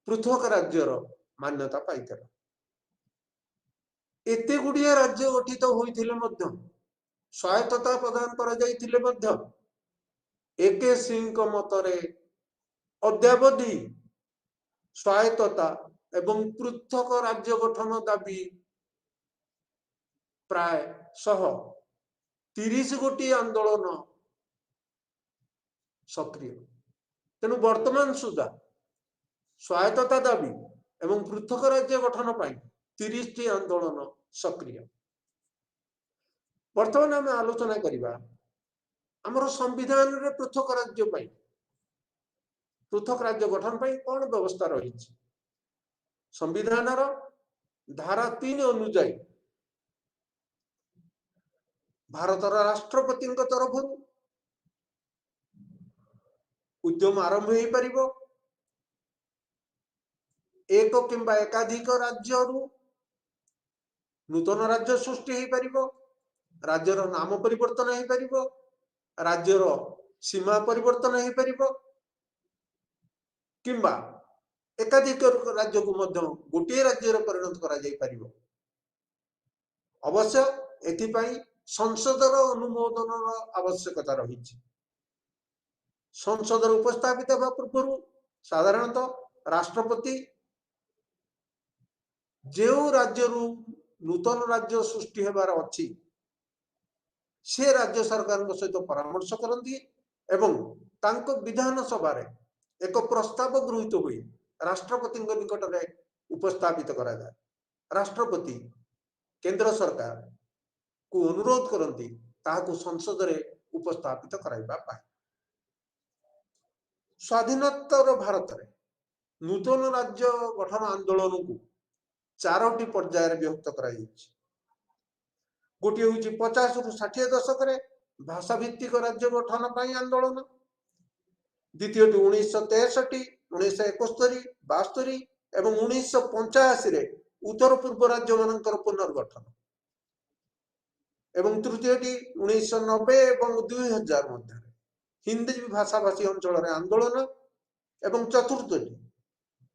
पृथक राज्यर मान्यता पाई एते गुड़िया राज्य गठित होते स्वायत्तता प्रदान कर एके सिंह मतरे अद्यावधि स्वायत्तता एवं पृथक राज्य गठन दाबी प्राय 130 गोटी आंदोलन सक्रिय तेणु वर्तमान सुधा स्वायत्तता दाबी एवं पृथक राज्य गठन पाई 30 टी आंदोलन सक्रिय। वर्तमान आम आलोचना करिबा हमर संविधान रे पृथक राज्य पाई पृथक राज्य गठन पाई कौन व्यवस्था रही संविधान धारा 3 अनुजाई भारतर राष्ट्रपति तरफ उद्यम आरंभ हो पार एक किंबा एकाधिक राज्य नूतन राज्य सृष्टि हो पार राज्यर नाम परिवर्तन हो पार राज्यर सीमा परिवर्तन हो पार किंबा एकाधिक राज्य को गोटे राज्य परिणत कर अवश्य एथिपाई संसदर अनुमोदन आवश्यकता रही संसद उपस्थापित होगा पूर्व साधारणतः राष्ट्रपति जो राज्य नूतन राज्य सृष्टि होबार अच्छी से राज्य सरकार सहित परामर्श करती एवं तांको विधान सभा एक प्रस्ताव गृहीत हुए राष्ट्रपति निकट में उपस्थापित करा जाए राष्ट्रपति केंद्र सरकार को अनुरोध करती ताकू संसद रे उपस्थापित कराइबा पाए। स्वाधीनोत्तर भारत में नूतन राज्य गठन आंदोलन को 4टी पर्यायर विभक्त करा गोटे हूँ 50 रु 60 दशक भाषा भित्तिक राज्य गठन पर आंदोलन द्वितीय 1963 1971 72 एवं 1985 उत्तर पूर्व राज्य मानकर पुनर्गठन एवं तृतीय 1990 एवं 2000 मध्य हिंदी भाषा भाषी अंचल आंदोलन एवं चतुर्थ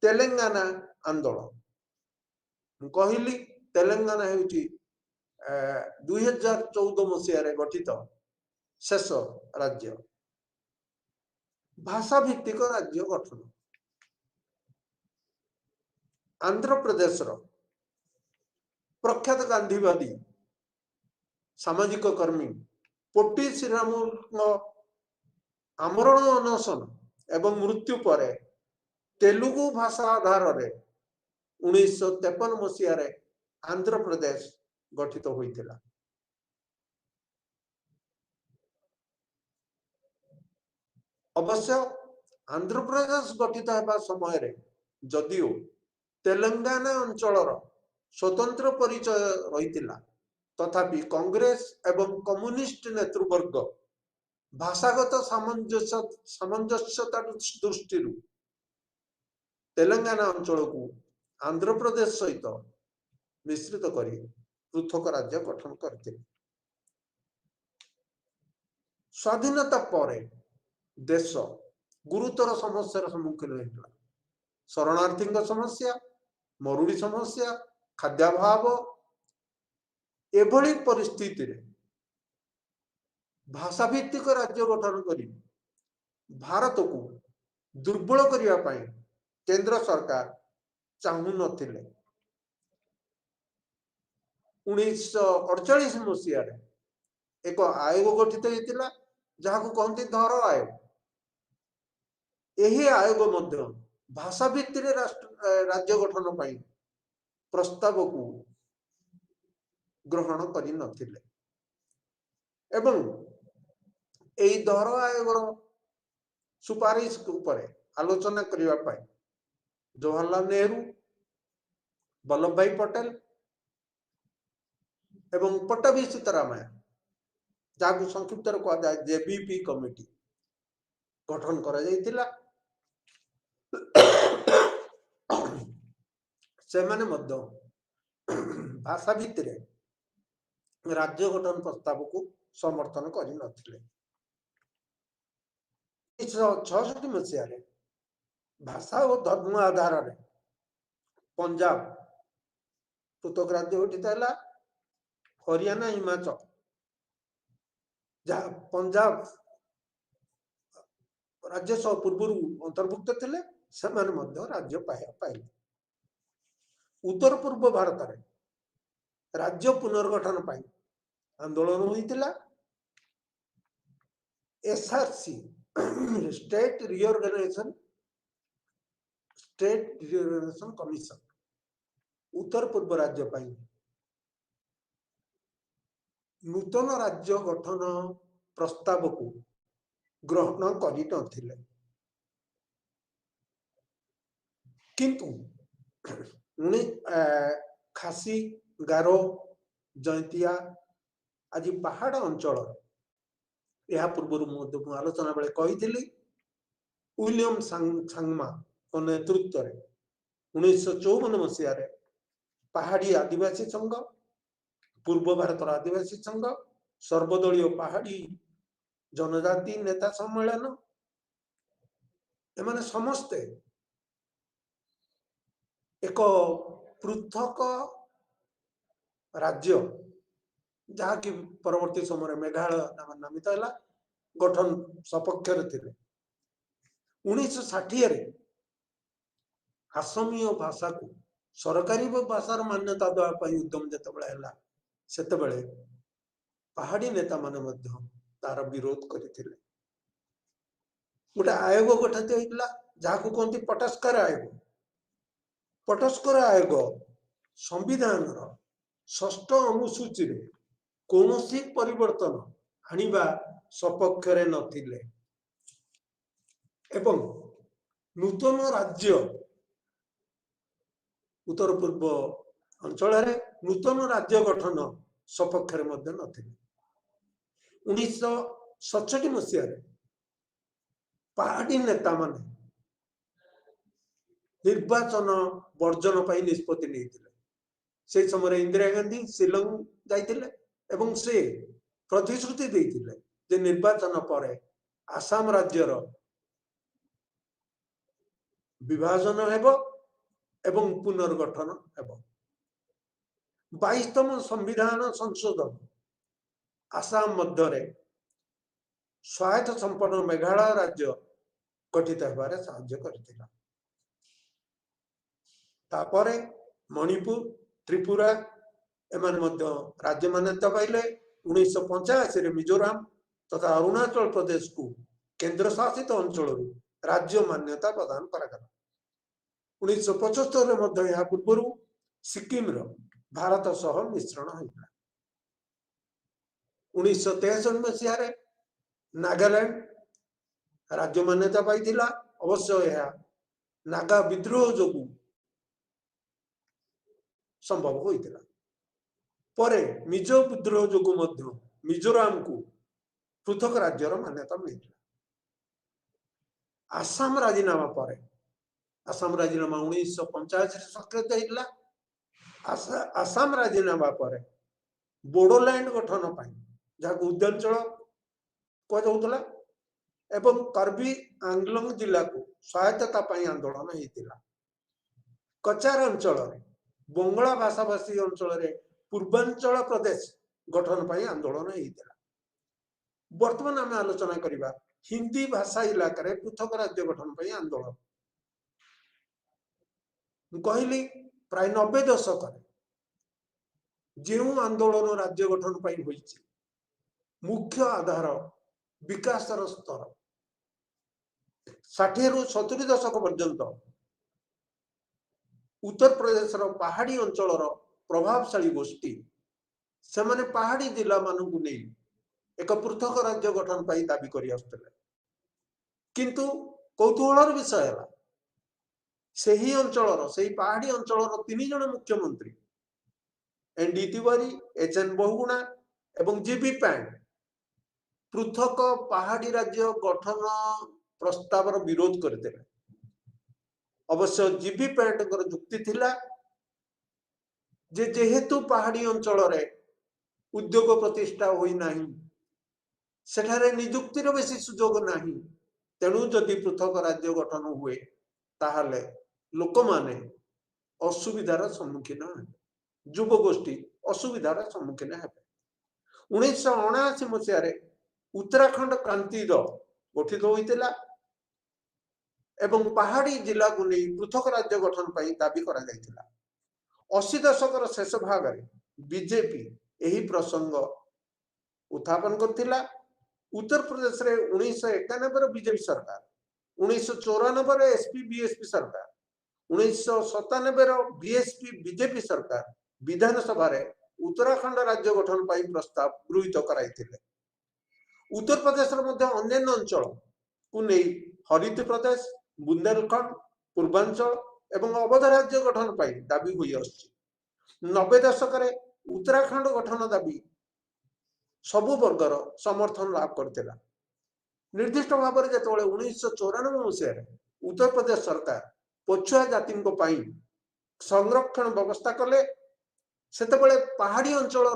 तेलंगाना आंदोलन कहली तेलंगाना होची 2014 मसीह गठित शेष राज्य भाषा भित्तिक राज्य गठन आंध्र प्रदेश प्रख्यात गांधीवादी सामाजिक कर्मी पोटी श्रीरामुलु आमरण अनशन एवं मृत्यु पर तेलुगु भाषा आधार 1953 मसीह आंध्र प्रदेश गठित होइतिला। अवश्य आंध्र प्रदेश गठित होगा समय जदियो तेलंगाना अंचल स्वतंत्र परिचय रही तथापि कांग्रेस एवं कम्युनिस्ट नेतृवर्ग भाषागत सामंजस्यता दृष्टि तेलंगाना अंचल को आंध्र प्रदेश सहित मिश्रित करी पृथक राज्य गठन करते। स्वाधीनता पर देश गुरुतर समस्या सम्मुखीन होता शरणार्थी समस्या मरुड़ी समस्या खाद्याभाव एभली परिस्थिति रे भाषा भित्तिक राज्य गठन करी भारत को दुर्बल करिया पाई केंद्र सरकार चाहू नथिले। 1948 मसीह एक आयोग गठित होता जहाँ को कहते धर आयोग यही आयोग मध्य भाषा भित्तिर राज्य गठन पाई प्रस्ताव को ग्रहण करि नथिले एवं एई धर आयोग सुपारिश ऊपर आलोचना करिवा पाई जवाहरलाल नेहरू वल्लभ भाई पटेल एवं पट्टाभी सीतारामैया जहाँ संक्षिप्त कह जाए जेबीपी कमिटी गठन करा जाइतिला। ସେମାନେ ମଧ୍ୟ ଭାଷା ଭିତରେ राज्य गठन प्रस्ताव को समर्थन करनथिले। 1966 मसीह भाषा और धर्म आधार में पंजाब पृथक राज्य गठित है। हरियाणा हिमाचल जहाँ पंजाब राज्य सह पूर्व अंतर्भुक्त थे राज्य पाइले। उत्तर पूर्व भारत में राज्य पुनर्गठन पाई आंदोलन होता। एसआरसी स्टेट रिओर्गनाइजेशन कमिशन उत्तर पूर्व राज्य पाई नूतन राज्य गठन प्रस्ताव को ग्रहण कर किंतु खासी गारो जयंतिया आज पहाड़ अंचल यह पूर्व आलोचना बेले कही विलियम सांगमा नेतृत्व में 1954 मसीह पहाड़ी आदिवासी संघ पूर्व भारत आदिवासी संघ सर्वदलीय पहाड़ी जनजाति नेता सम्मेलन एमाने समस्ते एक पृथक राज्य जहाँ कि परवर्ती समय मेघालय नाम नामित है गठन सपक्षर थे। 1960 असमीय भाषा को सरकारी भाषार मान्यता देवाई उद्यम जिते पहाड़ी नेता माने तार विरोध करते गोटे आयोग गठित होता जहाँ को कहते पटस्कर आयोग। पटस्कर आयोग संविधान षष्ठ अनुसूची रे कौनसी परिवर्तन आनिबा सपक्षरे नथिले एवं नूतन राज्य उत्तर पूर्व अंचल नूतन राज्य गठन सपक्षरे मध्य नथिले। 1967 मसीह पहाड़ी नेता माने निर्वाचन वर्जन पर निष्पत्ति नहीं से समय इंदिरा गांधी शिलंग जाइतिले एवं से प्रतिश्रुति देइतिले जे निर्वाचन पर आसाम राज्यर विभाजन हेबो एवं पुनर्गठन हेबो। 22तम संविधान संशोधन आसाम मध्य स्वायत्त संपन्न मेघालय राज्य गठित होबारे साहाय्य करथिला। तापरे मणिपुर त्रिपुरा एमान मध्य राज्य मान्यता पाइले। 1985 मिजोराम तथा अरुणाचल प्रदेश को केंद्र शासित अंचल राज्य मान्यता प्रदान करा। 1975 मध्य यह पूर्व सिक्किम भारत सह मिश्रण होता। 1963 मसीह नागालैंड राज्य मान्यता पाई अवश्य यह नागा विद्रोह जो संभव होता। परे मिजो विद्रोह जो मिजोराम को पृथक राज्यर मान्यता मिलता। आसाम राजीनामा पर आसाम राजीनामा 1985 स्वाक्षरित होता। आसाम राजीनामा पर बोडोलैंड गठन पाई जहाँ उद्यांचल कहला एवं कार्बी आंगलोंग जिला को स्वायत्तता पाई आंदोलन होता। कचार अंचल बंगला भाषाभाषी अंचल पूर्वांचल प्रदेश गठन पाई आंदोलन होता। वर्तमान आम आलोचना करबा हिंदी भाषा इलाका रे पृथक राज्य गठन पाई आंदोलन कहली प्राय 90 दशक जो आंदोलन राज्य गठन पाई होइछि मुख्य आधार विकास स्तर 60 रु 70 दशक पर्यंत उत्तर प्रदेश पहाड़ी अंचल प्रभावशाली गोष्ठी से माने पहाड़ी जिला मानू नहीं एक पृथक राज्य गठन पाई दाबी करि आस्तले। किंतु कौतूहलर विषय है सही अंचल से पहाड़ी अंचल 3 जन मुख्यमंत्री एनडी तिवारी एचएन बहुगुणा एवं जीबी पैंट पृथक पहाड़ी राज्य गठन प्रस्ताव विरोध करते। अवश्य जीबी पैंट जुक्ति थिला जे जेहेतु पहाड़ी अंचल उद्योग प्रतिष्ठा होई नाही, सेठारे निजुक्तिर बेसी सुजोग नाही, तेणु जदि पृथक राज्य गठन हुए ताहले लोक माने असुविधार सम्मुखीन हेबे, युवगोष्ठी असुविधार सम्मुखीन हेबे। 1979 मसीह उत्तराखंड क्रांति दल गठित होइतिला एवं पहाड़ी जिला को नहीं पृथक राज्य गठन पर दाबी करा जाइतिला। 80 दशक शेष भाग में बीजेपी यही प्रसंग उत्थापन करथिला। उत्तर प्रदेश रे 1991 बीजेपी सरकार, 1994 एसपी बीएसपी सरकार, 1997 बीएसपी बीजेपी सरकार विधानसभा रे उत्तराखंड राज्य गठन पर प्रस्ताव गृहीत कराइथिले। उत्तर प्रदेश अन्य अंचल को नहीं हरित प्रदेश, बुंदेलखंड, पूर्वांचल एवं अवध राज्य गठन पर दाबी हुई आछि। 90 दशक उत्तराखंड गठन दाबी सबु वर्गर समर्थन लाभ करथिला। निर्दिष्ट भाव में जो 1994 मसीह उत्तर प्रदेश सरकार पछुआ जाति संरक्षण व्यवस्था कले, सेतेबेले पहाड़ी अंचल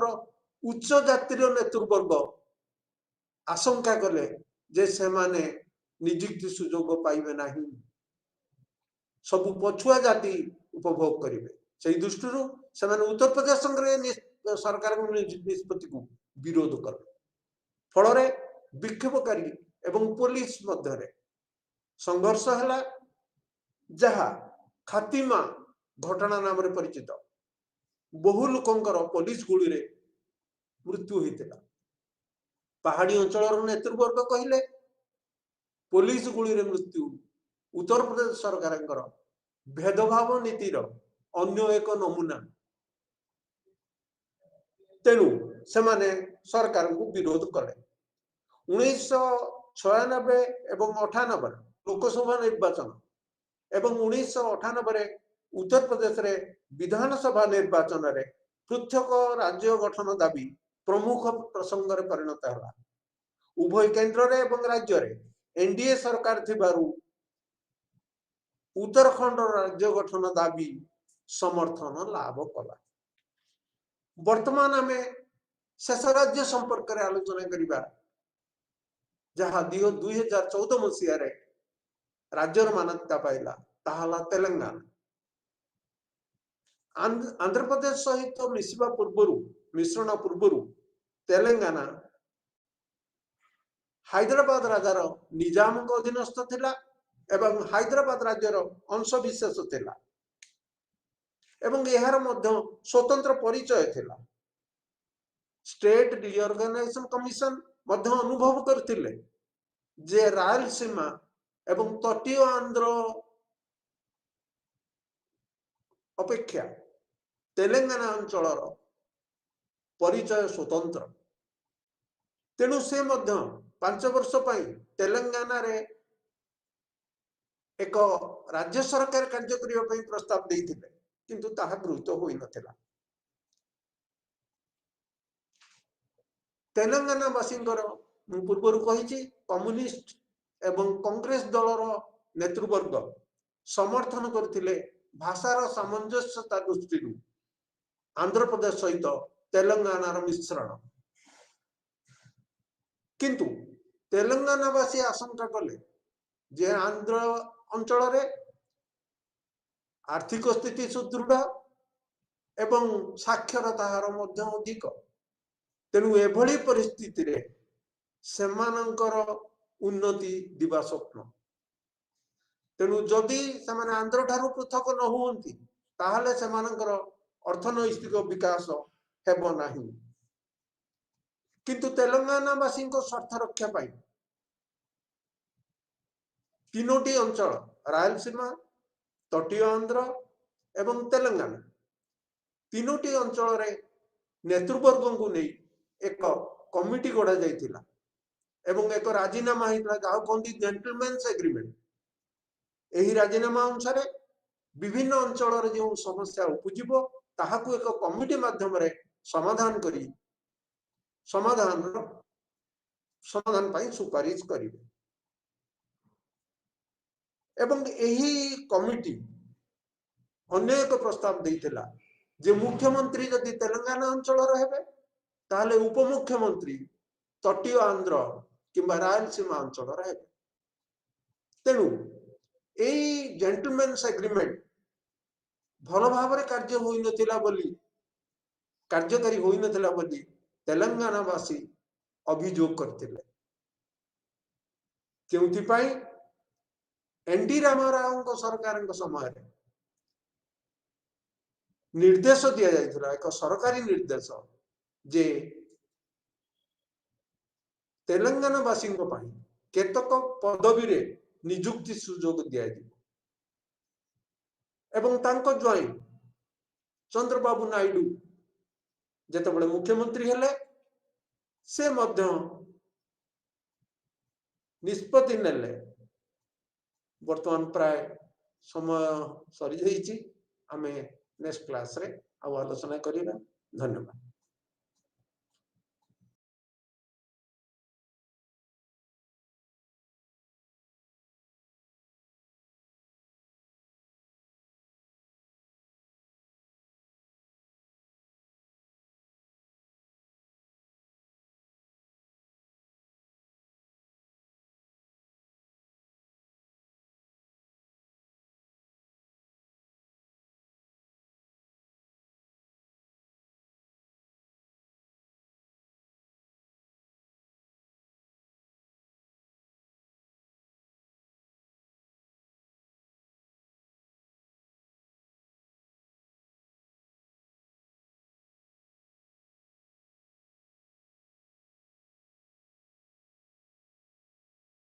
उच्च जातिर नेतृवर्ग आशंका कले जे से माने निजुक्ति सुजोग पाइबे नाही, सबु पछुआ जाति उपभोग करिवे। से दृष्टि से उत्तर प्रदेश सरकार निष्पत्ति को विरोध कले। फल विक्षोभकारी एवं पुलिस मध्य संघर्ष है, जहा खातिमा घटना नाम रे परिचित। बहु लोकंकर पुलिस गुली रे मृत्यु होता। पहाड़ी अंचल नेतृवर्ग कहले पुलिस गुली रे मृत्यु उत्तर प्रदेश सरकार भेदभाव नीतिर अन्य एक नमूना, तेणु से माने सरकार को विरोध कले। 1996 एवं 98 लोकसभा निर्वाचन एवं 1998 उत्तर प्रदेश रे विधानसभा निर्वाचन रे पृथक राज्य गठन दाबी प्रमुख प्रसंग रे परिणत है। उभय केंद्र रे एवं राज्य रे एनडीए सरकार थिबारु उत्तराखंड राज्य गठन दाबी समर्थन लाभ कला। वर्तमान आम शेष राज्य संपर्क में आलोचना करिबा, जहाँ 2014 मसीह राज्यर मान्यता पाइला, ताहला तेलंगाना। आंध्र प्रदेश सहित मिसिबा पूर्वरु मिश्रण पूर्वरु तेलंगाना हैदराबाद राजार निजाम अधीनस्थ थिला एवं हैदराबाद राज्यर अंश विशेष थिला एवं यार मध्य स्वतंत्र परिचय थिला। स्टेट रिऑर्गेनाइजेशन कमिशन मध्य अनुभव करथिले जे रायलसीमा एवं तटीय आंध्र अपेक्षा तेलंगाना अंचल परिचय स्वतंत्र, तेणु से 5 वर्ष तेलंगाना रे एक राज्य सरकार कार्य करने प्रस्ताव देइथिले, किंतु ताहा गृहीत होई नथिला। तेलंगाना वासिंकर पूर्व कही कम्युनिस्ट एवं कांग्रेस दलर नेतृवर्ग समर्थन करथिले भाषार सामंजस्यता दृष्टि आंध्र प्रदेश सहित तेलंगानार मिश्रण, किंतु तेलंगानावासी आशंका कले जे आंध्र अंचल रे आर्थिक स्थिति सुदृढ़ एवं साक्षरता हार मध्य अधिक, तेणु एभली परिस्थिति रे सेमानंकर उन्नति दिवा स्वप्न। तेणु जदि से आंध्र ठारू पृथक न हुंती ताहले सेमानंकर अर्थनैतिक विकास हेबो नाही। किंतु तेलंगाना वासी स्वार्थ रक्षा पाई तीनोटी अंचल रायलसीमा, तटीय आंध्र एवं तेलंगाना तीनोटी अंचल रे नेतृवर्ग को नहीं एक कमिटी गढ़ा जाइथिला एवं एक राजीनामा होता जहाँ कहते जेंटलमैन्स एग्रीमेंट। यही राजीनामा अनुसार विभिन्न अंचल रे जो समस्या उपजिबो ताहाकू एक कमिटी माध्यम रे समाधान करी समाधान पाई सुपारिश करिवे एवं यही कमिटी अन्य एक प्रस्ताव देइथिला जे मुख्यमंत्री जदि तेलंगाना अंचल हेबे ताहले उपमुख्यमंत्री तटीय आंध्र किंबा रायलसीमा अंचल हेबे। तेणु एई जेंटलमैन्स एग्रीमेंट भल भाव कार्य होई नथिला बोली कार्यकारी होई नथिला बोली तेलंगाना वासी अभियोग करथिले। केउथि एनटी रामाराव सरकार समय निर्देश दिया जाइथिला एक सरकारी निर्देश जे तेलंगाना वासी केतक पदवी रे नियुक्ति सुजोग दिया एवं तांको ज्वाई चंद्रबाबू नायडू जेतेबेले मुख्यमंत्री हेले से मध्य निष्पत्ति नेले। वर्तमान प्राय समय सरी जाइछि, आमे नेक्स्ट क्लास रे आलोचना करिबा। धन्यवाद।